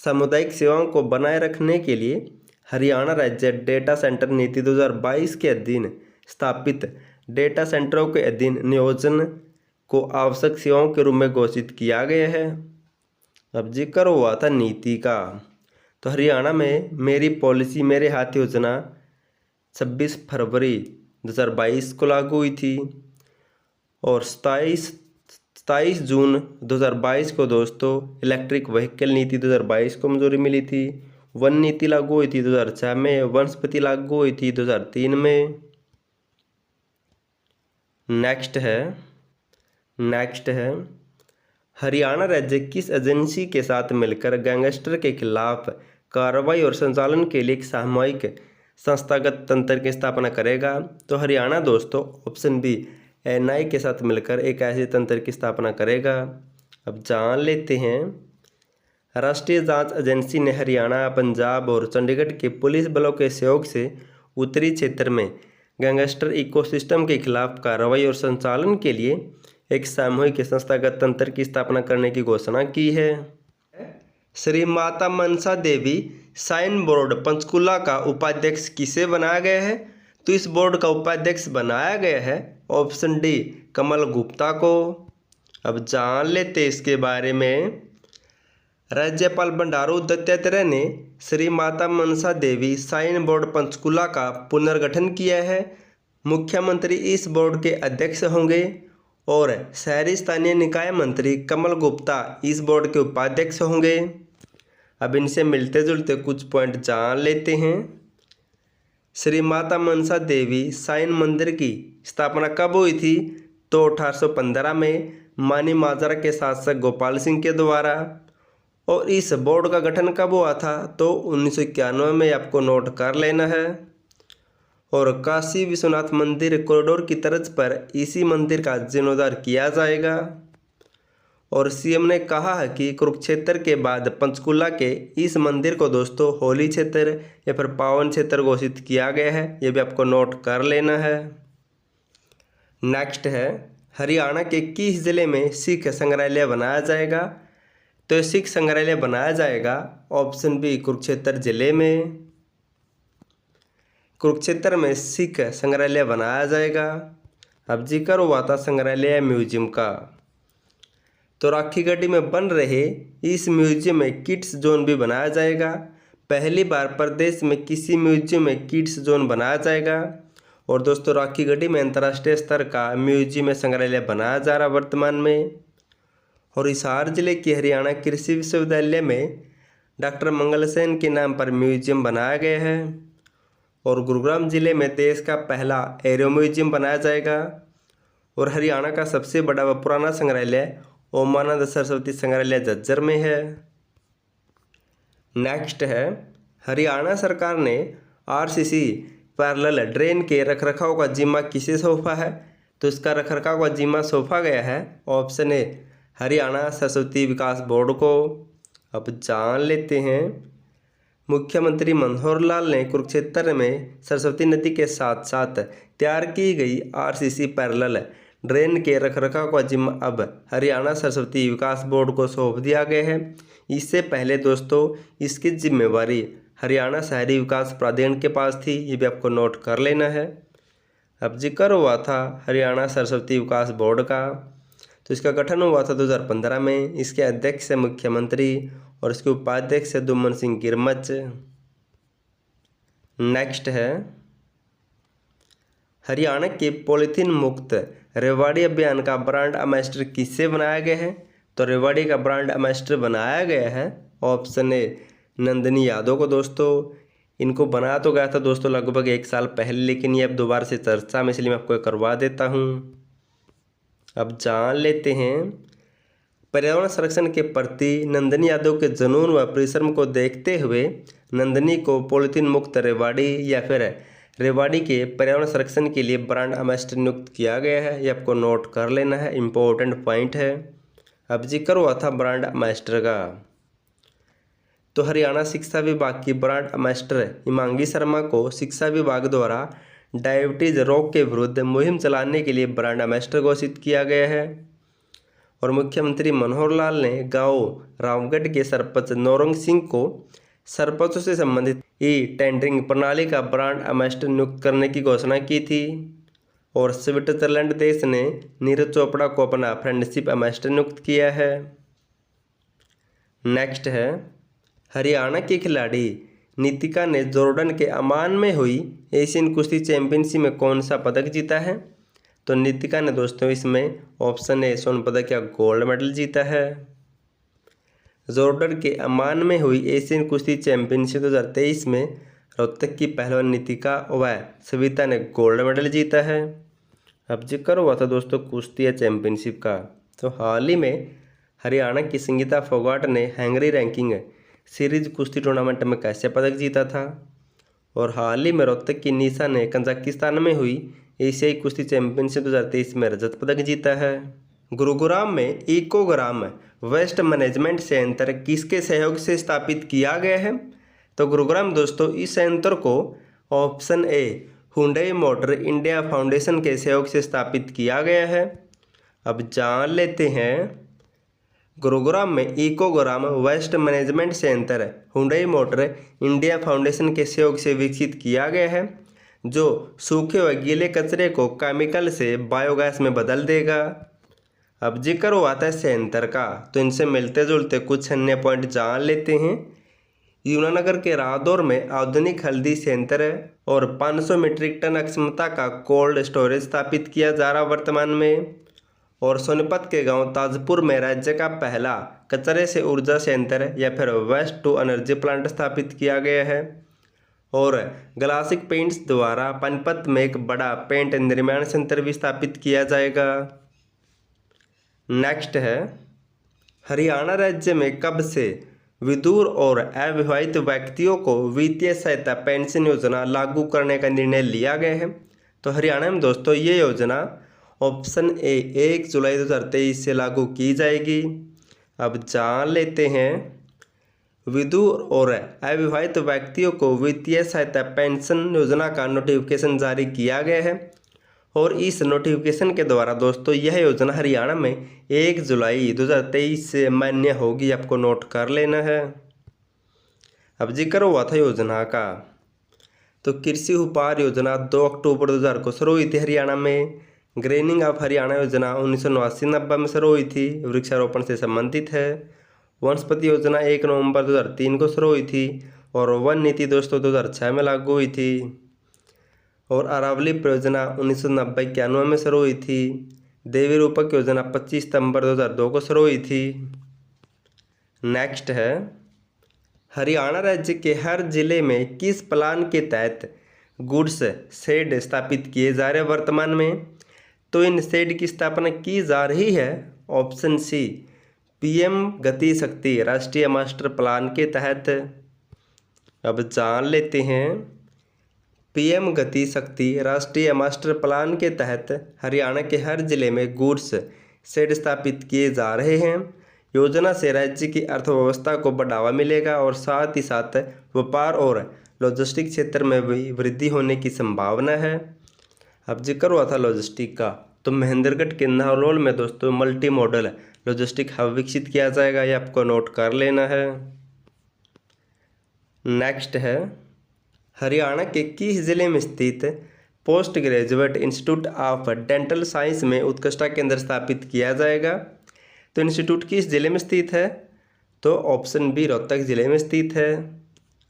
[SPEAKER 1] सामुदायिक सेवाओं को बनाए रखने के लिए हरियाणा राज्य डेटा सेंटर नीति 2022 के अधीन स्थापित डेटा सेंटरों के अधीन नियोजन को आवश्यक सेवाओं के रूप में घोषित किया गया है। अब जिक्र हुआ था नीति का, तो हरियाणा में मेरी पॉलिसी मेरे हाथ योजना 26 फरवरी 2022 को लागू हुई थी और 27 जून 2022 को दोस्तों इलेक्ट्रिक व्हीकल नीति 2022 को मंजूरी मिली थी। वन नीति लागू हुई थी 2006 में, वनस्पति लागू हुई थी 2003 में। नेक्स्ट है हरियाणा राज्य किस एजेंसी के साथ मिलकर गैंगस्टर के खिलाफ कार्रवाई और संचालन के लिए एक सामूहिक संस्थागत तंत्र की स्थापना करेगा? तो हरियाणा दोस्तों ऑप्शन बी NI के साथ मिलकर एक ऐसे तंत्र की स्थापना करेगा। अब जान लेते हैं। राष्ट्रीय जांच एजेंसी ने हरियाणा, पंजाब और चंडीगढ़ के पुलिस बलों के सहयोग से उत्तरी क्षेत्र में गैंगस्टर इकोसिस्टम के खिलाफ कार्रवाई और संचालन के लिए एक सामूहिक संस्थागत तंत्र की स्थापना करने की घोषणा की है। श्री माता मनसा देवी साइन बोर्ड पंचकुला का उपाध्यक्ष किसे बनाया गया है? तो इस बोर्ड का उपाध्यक्ष बनाया गया है ऑप्शन डी कमल गुप्ता को। अब जान लेते इसके बारे में। राज्यपाल बंडारू दत्तात्रेय ने श्री माता मनसा देवी साइन बोर्ड पंचकुला का पुनर्गठन किया है। मुख्यमंत्री इस बोर्ड के अध्यक्ष होंगे और शहरी स्थानीय निकाय मंत्री कमल गुप्ता इस बोर्ड के उपाध्यक्ष होंगे। अब इनसे मिलते जुलते कुछ पॉइंट जान लेते हैं। श्री माता मनसा देवी साइन मंदिर की स्थापना कब हुई थी? तो 1815 में मानी माजरा के शासक गोपाल सिंह के द्वारा। और इस बोर्ड का गठन कब हुआ था? तो 1991 में, आपको नोट कर लेना है। और काशी विश्वनाथ मंदिर कॉरिडोर की तर्ज पर इसी मंदिर का जीर्णोद्धार किया जाएगा। और सीएम ने कहा है कि कुरुक्षेत्र के बाद पंचकुला के इस मंदिर को दोस्तों होली क्षेत्र या फिर पावन क्षेत्र घोषित किया गया है। ये भी आपको नोट कर लेना है। नेक्स्ट है, हरियाणा के किस जिले में सिख संग्रहालय बनाया जाएगा? तो सिख संग्रहालय बनाया जाएगा ऑप्शन बी कुरुक्षेत्र जिले में। कुरुक्षेत्र में सिख संग्रहालय बनाया जाएगा। अब जिक्र हुआ था संग्रहालय म्यूजियम का, तो राखी गढ़ी में बन रहे इस म्यूजियम में किड्स जोन भी बनाया जाएगा। पहली बार प्रदेश में किसी म्यूजियम में किड्स जोन बनाया जाएगा। और दोस्तों राखी गढ़ी में अंतर्राष्ट्रीय स्तर का म्यूजियम में संग्रहालय बनाया जा रहा वर्तमान में। और हिसार जिले के हरियाणा कृषि विश्वविद्यालय में डॉक्टर मंगल सेन के नाम पर म्यूजियम बनाया गया है। और गुरुग्राम जिले में देश का पहला एरो म्यूजियम बनाया जाएगा। और हरियाणा का सबसे बड़ा व पुराना संग्रहालय ओमानंद सरस्वती संग्रहालय झज्जर में है। नेक्स्ट है, हरियाणा सरकार ने आरसीसी पैरेलल ड्रेन के रखरखाव का जिम्मा किसे सौंपा है? तो इसका रखरखाव का जिम्मा सौंपा गया है option A Haryana Saraswati Vikas board को। अब जान लेते हैं, मुख्यमंत्री मनोहर लाल ने कुरुक्षेत्र में सरस्वती नदी के साथ साथ तैयार की गई आरसीसी पैरेलल ड्रेन के रखरखाव का जिम्मा अब हरियाणा सरस्वती विकास बोर्ड को सौंप दिया गया है। इससे पहले दोस्तों इसकी जिम्मेवारी हरियाणा शहरी विकास प्राधिकरण के पास थी, ये भी आपको नोट कर लेना है। अब जिक्र हुआ था हरियाणा सरस्वती विकास बोर्ड का, तो इसका गठन हुआ था 2015 में। इसके अध्यक्ष है मुख्यमंत्री और इसके उपाध्यक्ष है दुम्मन सिंह गिरमच। नेक्स्ट है, हरियाणा के पॉलीथीन मुक्त रेवाड़ी अभियान का ब्रांड एम्बेसडर किससे बनाया गया है? तो रेवाड़ी का ब्रांड एम्बेसडर बनाया गया है ऑप्शन ए नंदिनी यादव को। दोस्तों इनको बनाया तो गया था दोस्तों लगभग 1 साल पहले, लेकिन ये अब दोबारा से चर्चा में, इसलिए मैं आपको करवा देता हूँ। अब जान लेते हैं, पर्यावरण संरक्षण के प्रति नंदिनी यादव के जुनून व परिश्रम को देखते हुए नंदिनी को पॉलीथीन मुक्त रेवाड़ी या फिर रेवाड़ी के पर्यावरण संरक्षण के लिए ब्रांड एम्बेसडर नियुक्त किया गया है। ये आपको नोट कर लेना है, इम्पोर्टेंट पॉइंट है। अब जिक्र हुआ था ब्रांड एम्बेसडर का, तो हरियाणा शिक्षा विभाग की ब्रांड एम्बेसडर हिमांगी शर्मा को शिक्षा विभाग द्वारा डायबिटीज रोग के विरुद्ध मुहिम चलाने के लिए ब्रांड एम्बेसडर घोषित किया गया है। और मुख्यमंत्री मनोहर लाल ने गांव रामगढ़ के सरपंच नौरंग सिंह को सरपंचों से संबंधित ई टेंडरिंग प्रणाली का ब्रांड एम्बेसडर नियुक्त करने की घोषणा की थी। और स्विट्जरलैंड देश ने नीरज चोपड़ा को अपना फ्रेंडशिप एम्बेसडर नियुक्त किया है। नेक्स्ट है, हरियाणा की खिलाड़ी नीतिका ने जॉर्डन के अमान में हुई एशियन कुश्ती चैंपियनशिप में कौन सा पदक जीता है? तो नीतिका ने दोस्तों इसमें ऑप्शन ए स्वर्ण पदक या गोल्ड मेडल जीता है। जॉर्डन के अमान में हुई एशियन कुश्ती चैंपियनशिप 2023 में रोहतक की पहलवान नीतिका व सविता ने गोल्ड मेडल जीता है। अब जिक्र हुआ था दोस्तों कुश्ती चैंपियनशिप का, तो हाल ही में हरियाणा की संगीता फोगाट ने हैंगरी रैंकिंग सीरीज कुश्ती टूर्नामेंट में कैसे पदक जीता था। और हाल ही में रोहतक की निशा ने कजाकिस्तान में हुई एशियाई कुश्ती चैंपियनशिप 2023 में रजत पदक जीता है। गुरुग्राम में इकोग्राम वेस्ट मैनेजमेंट सेंटर किसके सहयोग से स्थापित किया गया है? तो गुरुग्राम दोस्तों इस सेंटर को option A Hyundai Motor India Foundation के सहयोग से स्थापित किया गया है। अब जान लेते हैं, गुरुग्राम में Ecogram waste management centre Hyundai Motor India Foundation के सहयोग से विकसित किया गया है, जो सूखे व गीले कचरे को केमिकल से बायोगैस में बदल देगा। अब जिक्र हुआ था सेंटर का, तो इनसे मिलते जुलते कुछ अन्य पॉइंट जान लेते हैं। यमुनानगर के रादौर में आधुनिक हल्दी सेंटर है और 500 मीट्रिक टन क्षमता का कोल्ड स्टोरेज स्थापित किया जा रहा वर्तमान में। और सोनीपत के गांव ताजपुर में राज्य का पहला कचरे से ऊर्जा सेंटर या फिर वेस्ट टू एनर्जी प्लांट स्थापित किया गया है। और ग्लासिक पेंट्स द्वारा पानीपत में एक बड़ा पेंट निर्माण सेंटर भी स्थापित किया जाएगा। नेक्स्ट है, हरियाणा राज्य में कब से विधुर और अविवाहित व्यक्तियों को वित्तीय सहायता पेंशन योजना लागू करने का निर्णय लिया गया है? तो हरियाणा में दोस्तों ये योजना ऑप्शन ए 1 जुलाई 2023 से लागू की जाएगी। अब जान लेते हैं, विधुर और अविवाहित व्यक्तियों को वित्तीय सहायता पेंशन योजना का नोटिफिकेशन जारी किया गया है और इस नोटिफिकेशन के द्वारा दोस्तों यह योजना हरियाणा में 1 जुलाई 2023 से मान्य होगी, आपको नोट कर लेना है। अब जिक्र हुआ था योजना का, तो कृषि उपहार योजना 2 अक्टूबर 2000 को शुरू हुई थी हरियाणा में। ग्रेनिंग ऑफ हरियाणा योजना 1989-90 में शुरू हुई थी, वृक्षारोपण से संबंधित है। वनस्पति योजना 1 नवंबर 2003 को शुरू हुई थी और वन नीति दोस्तों 2006 में लागू हुई थी। और अरावली परियोजना 1990-91 में शुरू हुई थी। देवी रूपक योजना 25 सितंबर 2002 को शुरू हुई थी। नेक्स्ट है, हरियाणा राज्य के हर जिले में किस प्लान के तहत गुड्स शेड स्थापित किए जा रहे हैं वर्तमान में? तो इन शेड की स्थापना की जा रही है ऑप्शन सी पीएम गति शक्ति राष्ट्रीय मास्टर प्लान के तहत। अब जान लेते हैं। पीएम गति शक्ति राष्ट्रीय मास्टर प्लान के तहत हरियाणा के हर जिले में गुड्स शेड स्थापित किए जा रहे हैं। योजना से राज्य की अर्थव्यवस्था को बढ़ावा मिलेगा और साथ ही साथ व्यापार और लॉजिस्टिक क्षेत्र में भी वृद्धि होने की संभावना है। अब जिक्र हुआ था लॉजिस्टिक का, तो महेंद्रगढ़ के नाहरलौल में दोस्तों मल्टी मॉडल लॉजिस्टिक हब विकसित किया जाएगा, ये आपको नोट कर लेना है। नेक्स्ट है, हरियाणा के किस जिले में स्थित post graduate institute of dental science में उत्कृष्टता केंद्र स्थापित किया जाएगा। तो इंस्टीट्यूट किस जिले में स्थित है? तो ऑप्शन बी रोहतक जिले में स्थित है।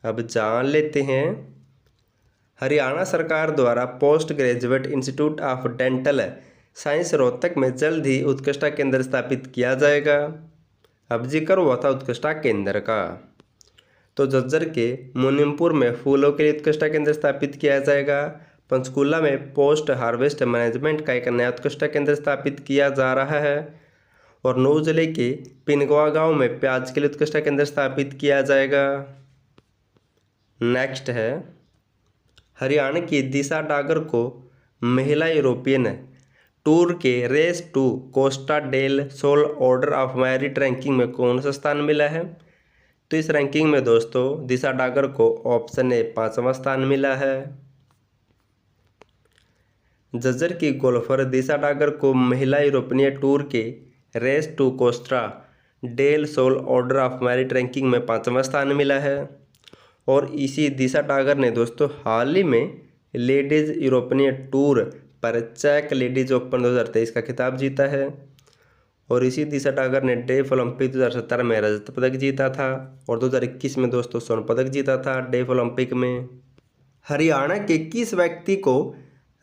[SPEAKER 1] अब जान लेते हैं। हरियाणा सरकार द्वारा post graduate institute of dental science Rohtak में जल्द ही उत्कृष्टता केंद्र स्थापित किया जाएगा। अब जिक्र हुआ था उत्कृष्टता केंद्र का, तो झज्जर के मुनीमपुर में फूलों के लिए उत्कृष्टता केंद्र स्थापित किया जाएगा। पंचकूला में पोस्ट हार्वेस्ट मैनेजमेंट का एक नया उत्कृष्टता केंद्र स्थापित किया जा रहा है। और नौ जिले के पिनगवा गांव में प्याज के लिए उत्कृष्टता केंद्र स्थापित किया जाएगा। नेक्स्ट है, हरियाणा की दिशा डागर को महिला यूरोपियन टूर के race to Costa del Sol order of merit ranking में कौन सा स्थान मिला है? तो इस रैंकिंग में दोस्तों दिशा डागर को ऑप्शन ए 5वां स्थान मिला है। झज्जर की गोल्फर दिशा डागर को महिला यूरोपियन टूर के race to Costa del Sol order of merit ranking में 5वां स्थान मिला है। और इसी दिशा डागर ने दोस्तों हाल ही में लेडीज यूरोपियन टूर पर चेक लेडीज ओपन 2023 का खिताब जीता है। और इसी दिशा डागर ने डेफ ओलंपिक 2017 में रजत पदक जीता था और 2021 में दोस्तों स्वर्ण पदक जीता था डेफ ओलंपिक में। हरियाणा के किस व्यक्ति को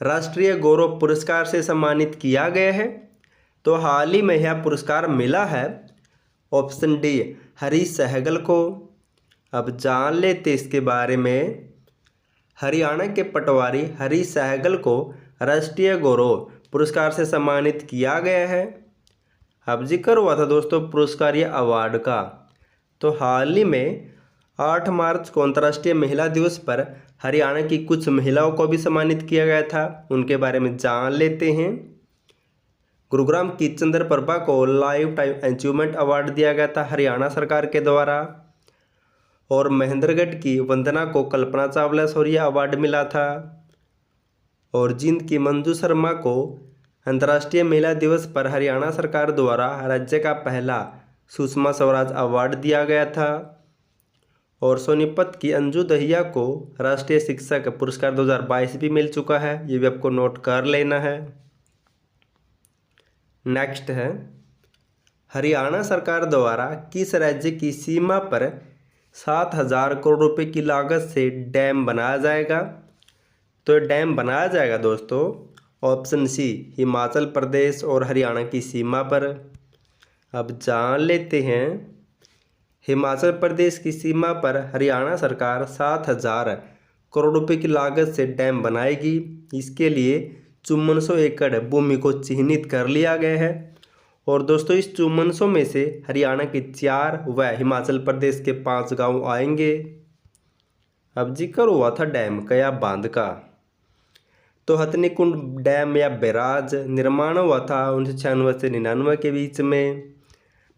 [SPEAKER 1] राष्ट्रीय गौरव पुरस्कार से सम्मानित किया गया है? तो हाल ही में यह पुरस्कार मिला है ऑप्शन डी हरीश सहगल को। अब जान लेते इसके बारे में। हरियाणा के पटवारी हरीश सहगल को राष्ट्रीय गौरव पुरस्कार से सम्मानित किया गया है। अब जिक्र हुआ था दोस्तों पुरस्कार या अवार्ड का, तो हाल ही में 8 मार्च को अंतर्राष्ट्रीय महिला दिवस पर हरियाणा की कुछ महिलाओं को भी सम्मानित किया गया था, उनके बारे में जान लेते हैं। गुरुग्राम की चंद्र प्रभा को लाइफ टाइम अचीवमेंट अवार्ड दिया गया था हरियाणा सरकार के द्वारा। और महेंद्रगढ़ की वंदना को कल्पना चावला शौर्य अवार्ड मिला था। और जींद की मंजू शर्मा को अंतर्राष्ट्रीय महिला दिवस पर हरियाणा सरकार द्वारा राज्य का पहला सुषमा स्वराज अवार्ड दिया गया था। और सोनीपत की अंजू दहिया को राष्ट्रीय शिक्षक पुरस्कार 2022 भी मिल चुका है, ये भी आपको नोट कर लेना है। नेक्स्ट है, हरियाणा सरकार द्वारा किस राज्य की सीमा पर 7,000 करोड़ रुपए की लागत से डैम बनाया जाएगा? तो डैम बनाया जाएगा दोस्तों ऑप्शन सी हिमाचल प्रदेश और हरियाणा की सीमा पर। अब जान लेते हैं। हिमाचल प्रदेश की सीमा पर हरियाणा सरकार 7,000 करोड़ रुपए की लागत से डैम बनाएगी। इसके लिए 5400 एकड़ भूमि को चिन्हित कर लिया गया है। और दोस्तों इस 5400 में से हरियाणा के 4 व हिमाचल प्रदेश के 5 गांव आएंगे। अब जिक्र हुआ था डैम का या बांध का, तो हथनीकुंड डैम या बैराज निर्माण हुआ था 1996 से 99 के बीच में।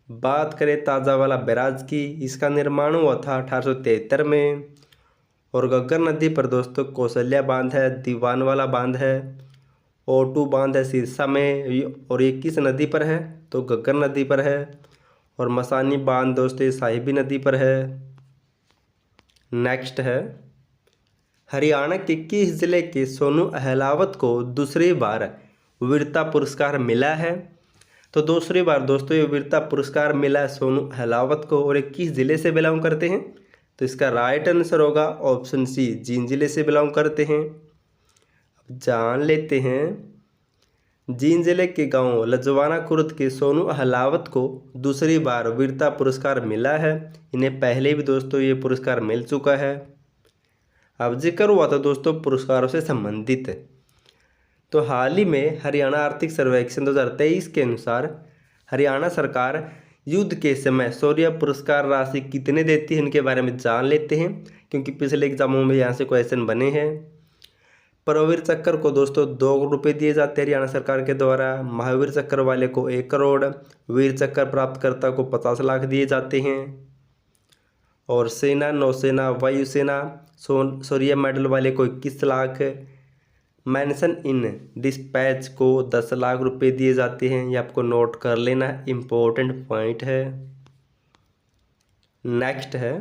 [SPEAKER 1] बात करें ताज़ा वाला बैराज की, इसका निर्माण हुआ था 1873 में। और घग्गर नदी पर दोस्तों कौशल्या बांध है, दीवान वाला बांध है, O2 बांध है सिरसा में। और ये किस नदी पर है? तो घग्गर नदी पर है। और मसानी बांध दोस्तों साहिबी नदी पर है। नेक्स्ट है, हरियाणा के किस जिले के सोनू अहलावत को दूसरी बार वीरता पुरस्कार मिला है? तो दूसरी बार दोस्तों ये वीरता पुरस्कार मिला है सोनू अहलावत को। और ये किस जिले से बिलोंग करते हैं? तो इसका राइट आंसर होगा ऑप्शन सी जींद जिले से बिलोंग करते हैं। अब जान लेते हैं। जींद जिले के गांव लजवाना खुर्द के सोनू अहलावत को दूसरी बार वीरता पुरस्कार मिला है। इन्हें पहले भी दोस्तों ये पुरस्कार मिल चुका है। अब जिक्र हुआ था दोस्तों पुरस्कारों से संबंधित, तो हाल ही में हरियाणा आर्थिक सर्वेक्षण 2023 के अनुसार हरियाणा सरकार युद्ध के समय शौर्य पुरस्कार राशि कितने देती है, इनके बारे में जान लेते हैं, क्योंकि पिछले एग्जामों में यहाँ से क्वेश्चन बने हैं। परमवीर चक्र को दोस्तों 2 रुपये दिए जाते हैं हरियाणा सरकार के द्वारा। महावीर चक्र वाले को 1 करोड़, वीर चक्र प्राप्तकर्ता को 50 लाख दिए जाते हैं। और सेना, नौसेना, वायुसेना शौर्य मेडल वाले को 21 लाख, मेंशन इन डिस्पैच को 10 लाख रुपए दिए जाते हैं। ये आपको नोट कर लेना, इम्पोर्टेंट पॉइंट है। नेक्स्ट है,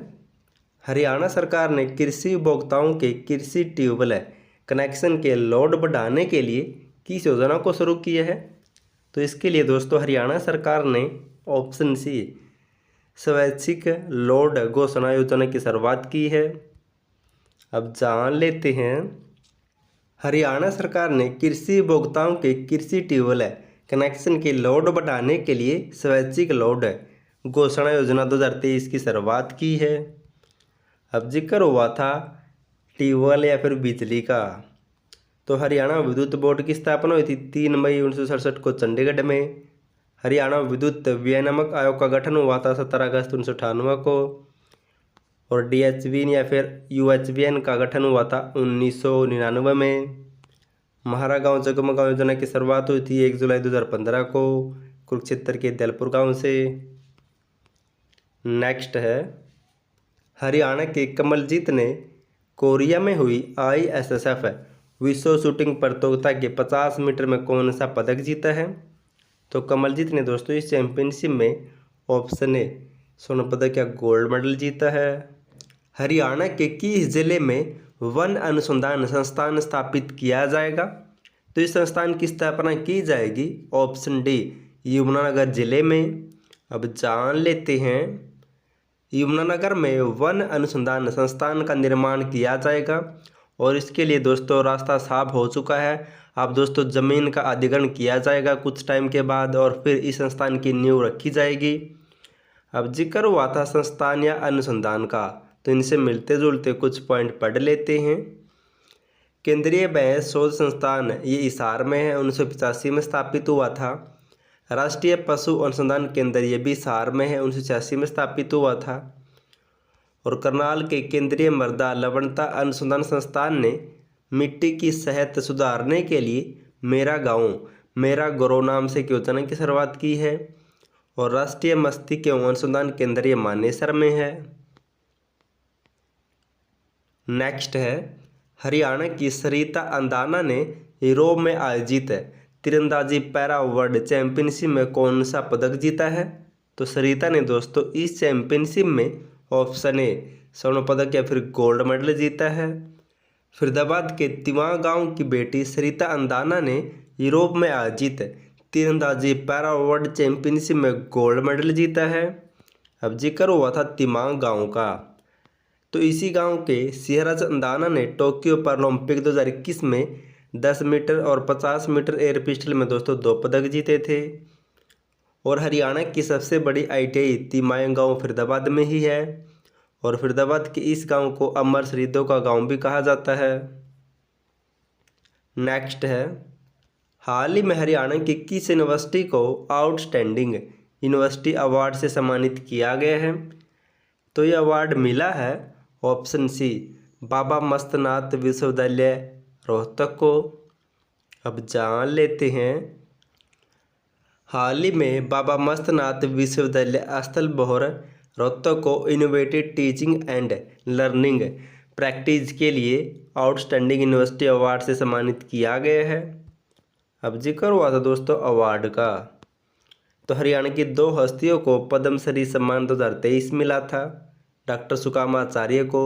[SPEAKER 1] हरियाणा सरकार ने कृषि उपभोक्ताओं के कृषि ट्यूबवेल कनेक्शन के लोड बढ़ाने के लिए किस योजना को शुरू किया है। तो इसके लिए दोस्तों हरियाणा सरकार ने ऑप्शन सी स्वैच्छिक लोड घोषणा योजना की शुरुआत की है। अब जान लेते हैं, हरियाणा सरकार ने कृषि उपभोक्ताओं के कृषि ट्यूबवेल कनेक्शन के लोड बढ़ाने के लिए स्वैच्छिक लोड घोषणा योजना 2023 की शुरुआत की है। अब जिक्र हुआ था ट्यूबवेल या फिर बिजली का, तो हरियाणा विद्युत बोर्ड की स्थापना हुई थी 3 मई 1967 को चंडीगढ़ में। हरियाणा विद्युत विनियामक आयोग का गठन हुआ था 17 अगस्त 1998 को। और DHBN या फिर UHBN का गठन हुआ था 1999 में। महारा गांव जगमगांव योजना की शुरुआत हुई थी 1 जुलाई 2015 को कुरुक्षेत्र के दलपुर गांव से। नेक्स्ट है, हरियाणा के कमलजीत ने कोरिया में हुई ISSF विश्व शूटिंग प्रतियोगिता के 50 मीटर में कौन सा पदक जीता है। तो कमलजीत ने दोस्तों इस चैंपियनशिप में ऑप्शन ए स्वर्ण पदक या गोल्ड मेडल जीता है। हरियाणा के किस जिले में वन अनुसंधान संस्थान स्थापित किया जाएगा। तो इस संस्थान की स्थापना की जाएगी ऑप्शन डी यमुनानगर जिले में। अब जान लेते हैं, यमुनानगर में वन अनुसंधान संस्थान का निर्माण किया जाएगा और इसके लिए दोस्तों रास्ता साफ हो चुका है। अब दोस्तों ज़मीन का अधिग्रहण किया जाएगा कुछ टाइम के बाद और फिर इस संस्थान की नींव रखी जाएगी। अब जिक्र हुआ था संस्थान या अनुसंधान का, तो इनसे मिलते जुलते कुछ पॉइंट पढ़ लेते हैं। केंद्रीय भैंस शोध संस्थान ये हिसार में है, 1985 में स्थापित हुआ था। राष्ट्रीय पशु अनुसंधान केंद्र ये भी हिसार में है, 1986 में स्थापित हुआ था। और करनाल के केंद्रीय मृदा लवणता अनुसंधान संस्थान ने मिट्टी की सेहत सुधारने के लिए मेरा गांव मेरा गौरव नाम से एक योजना की शुरुआत की है। और राष्ट्रीय मस्तिष्क एवं अनुसंधान केंद्र ये मानेसर में है। नेक्स्ट है, हरियाणा की सरिता अंदाना ने यूरोप में आयोजित तीरंदाजी पैरा वर्ल्ड चैंपियनशिप में कौन सा पदक जीता है। तो सरिता ने दोस्तों इस चैंपियनशिप में ऑप्शन ए स्वर्ण पदक या फिर गोल्ड मेडल जीता है। फरीदाबाद के तिवां गांव की बेटी सरिता अंदाना ने यूरोप में आयोजित तीरंदाजी पैरा वर्ल्ड चैंपियनशिप में गोल्ड मेडल जीता है। अब जिक्र हुआ था तिमांग गांव का, तो इसी गांव के सिहराज अंदाना ने टोक्यो पैरालंपिक 2021 में 10 मीटर और 50 मीटर एयर पिस्टल में दोस्तों 2 पदक जीते थे। और हरियाणा की सबसे बड़ी ITI तिमांग गांव फरीदाबाद में ही है। और फरीदाबाद के इस गांव को अमर शहीदों का गांव भी कहा जाता है। नेक्स्ट है, हाल ही में हरियाणा की किस यूनिवर्सिटी को आउटस्टैंडिंग यूनिवर्सिटी अवार्ड से सम्मानित किया गया है। तो ये अवार्ड मिला है ऑप्शन सी बाबा मस्तनाथ विश्वविद्यालय रोहतक को। अब जान लेते हैं, हाल ही में बाबा मस्तनाथ विश्वविद्यालय स्थल बोहर रोहतक को innovative teaching and learning practice के लिए आउटस्टैंडिंग यूनिवर्सिटी अवार्ड से सम्मानित किया गया है। अब जिक्र हुआ था दोस्तों अवार्ड का, तो हरियाणा की 2 हस्तियों को पद्मश्री सम्मान 2023 मिला था। डॉक्टर सुकामा आचार्य को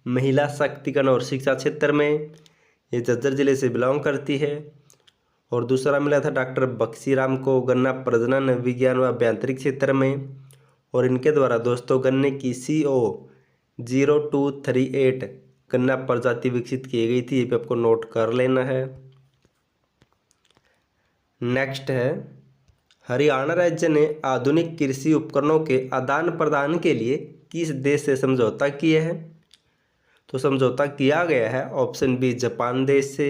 [SPEAKER 1] महिला शक्तिकरण और शिक्षा क्षेत्र में, ये झज्जर जिले से बिलोंग करती है। और दूसरा मिला था डॉक्टर बक्सीराम को गन्ना प्रजनन विज्ञान व अभियांत्रिक क्षेत्र में। और इनके द्वारा दोस्तों गन्ने की CO 0238 गन्ना प्रजाति विकसित की गई थी, ये भी आपको नोट कर लेना है। नेक्स्ट है, हरियाणा राज्य ने आधुनिक कृषि उपकरणों के आदान प्रदान के लिए किस देश से समझौता किया है। तो समझौता किया गया है ऑप्शन बी जापान देश से।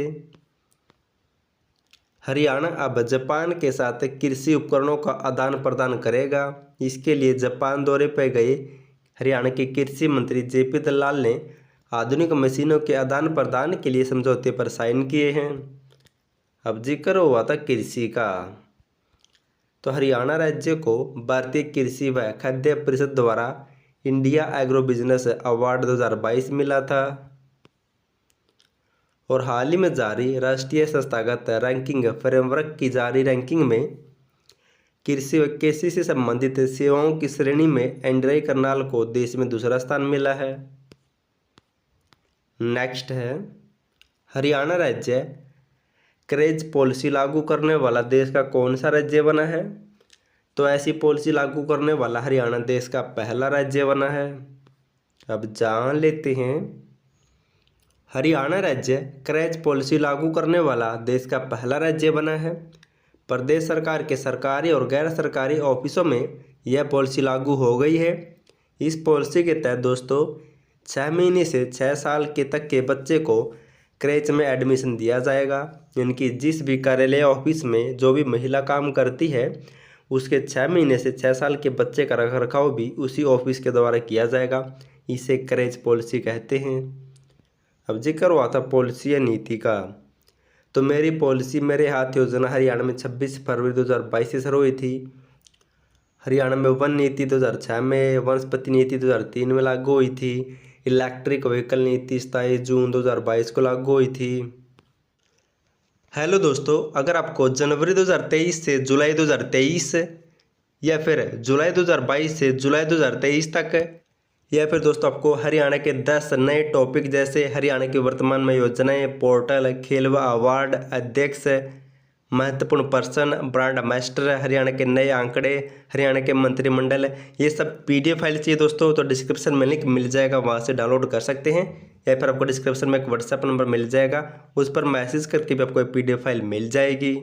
[SPEAKER 1] हरियाणा अब जापान के साथ कृषि उपकरणों का आदान प्रदान करेगा। इसके लिए जापान दौरे पर गए हरियाणा के कृषि मंत्री जेपी दलाल ने आधुनिक मशीनों के आदान प्रदान के लिए समझौते पर साइन किए हैं। अब जिक्र हुआ था कृषि का, तो हरियाणा राज्य को भारतीय कृषि व खाद्य परिषद द्वारा इंडिया एग्रो बिजनेस अवार्ड 2022 मिला था। और हाल ही में जारी राष्ट्रीय संस्थागत रैंकिंग फ्रेमवर्क की जारी रैंकिंग में कृषि व कृषि से संबंधित सेवाओं की श्रेणी में एंड्रई करनाल को देश में दूसरा स्थान मिला है। नेक्स्ट है, हरियाणा राज्य क्रेज पॉलिसी लागू करने वाला देश का कौन सा राज्य बना है? तो ऐसी पॉलिसी लागू करने वाला हरियाणा देश का पहला राज्य बना है। अब जान लेते हैं, हरियाणा राज्य क्रेज पॉलिसी लागू करने वाला देश का पहला राज्य बना है। प्रदेश सरकार के सरकारी और गैर सरकारी ऑफिसों में यह पॉलिसी लागू हो गई है। इस पॉलिसी के तहत दोस्तों 6 महीने से 6 साल के तक के बच्चे को क्रेच में एडमिशन दिया जाएगा। इनकी जिस भी कार्यालय ऑफिस में जो भी महिला काम करती है उसके 6 महीने से 6 साल के बच्चे का रख रखाव भी उसी ऑफिस के द्वारा किया जाएगा। इसे क्रेच पॉलिसी कहते हैं। अब जिक्र हुआ था पॉलिसी या नीति का, तो मेरी पॉलिसी मेरे हाथ योजना हरियाणा में 26 फरवरी 2022 से शुरू हुई थी। हरियाणा में वन नीति 2006 में, वनस्पति नीति 2003 में लागू हुई थी। इलेक्ट्रिक व्हीकल नीति 27 जून 2022 को लागू हुई थी। हेलो दोस्तों, अगर आपको जनवरी 2023 से जुलाई 2023 या फिर जुलाई 2022 से जुलाई 2023 तक, या फिर दोस्तों आपको हरियाणा के 10 नए टॉपिक जैसे हरियाणा की वर्तमान में योजनाएं, पोर्टल, खेल व अवार्ड, अध्यक्ष, महत्वपूर्ण पर्सन, ब्रांड एम्बेसडर, हरियाणा के नए आंकड़े, हरियाणा के मंत्रिमंडल, ये सब PDF फाइल चाहिए दोस्तों तो डिस्क्रिप्शन में लिंक मिल जाएगा, वहाँ से डाउनलोड कर सकते हैं। या फिर आपको डिस्क्रिप्शन में एक व्हाट्सएप नंबर मिल जाएगा, उस पर मैसेज करके भी आपको PDF फाइल मिल जाएगी।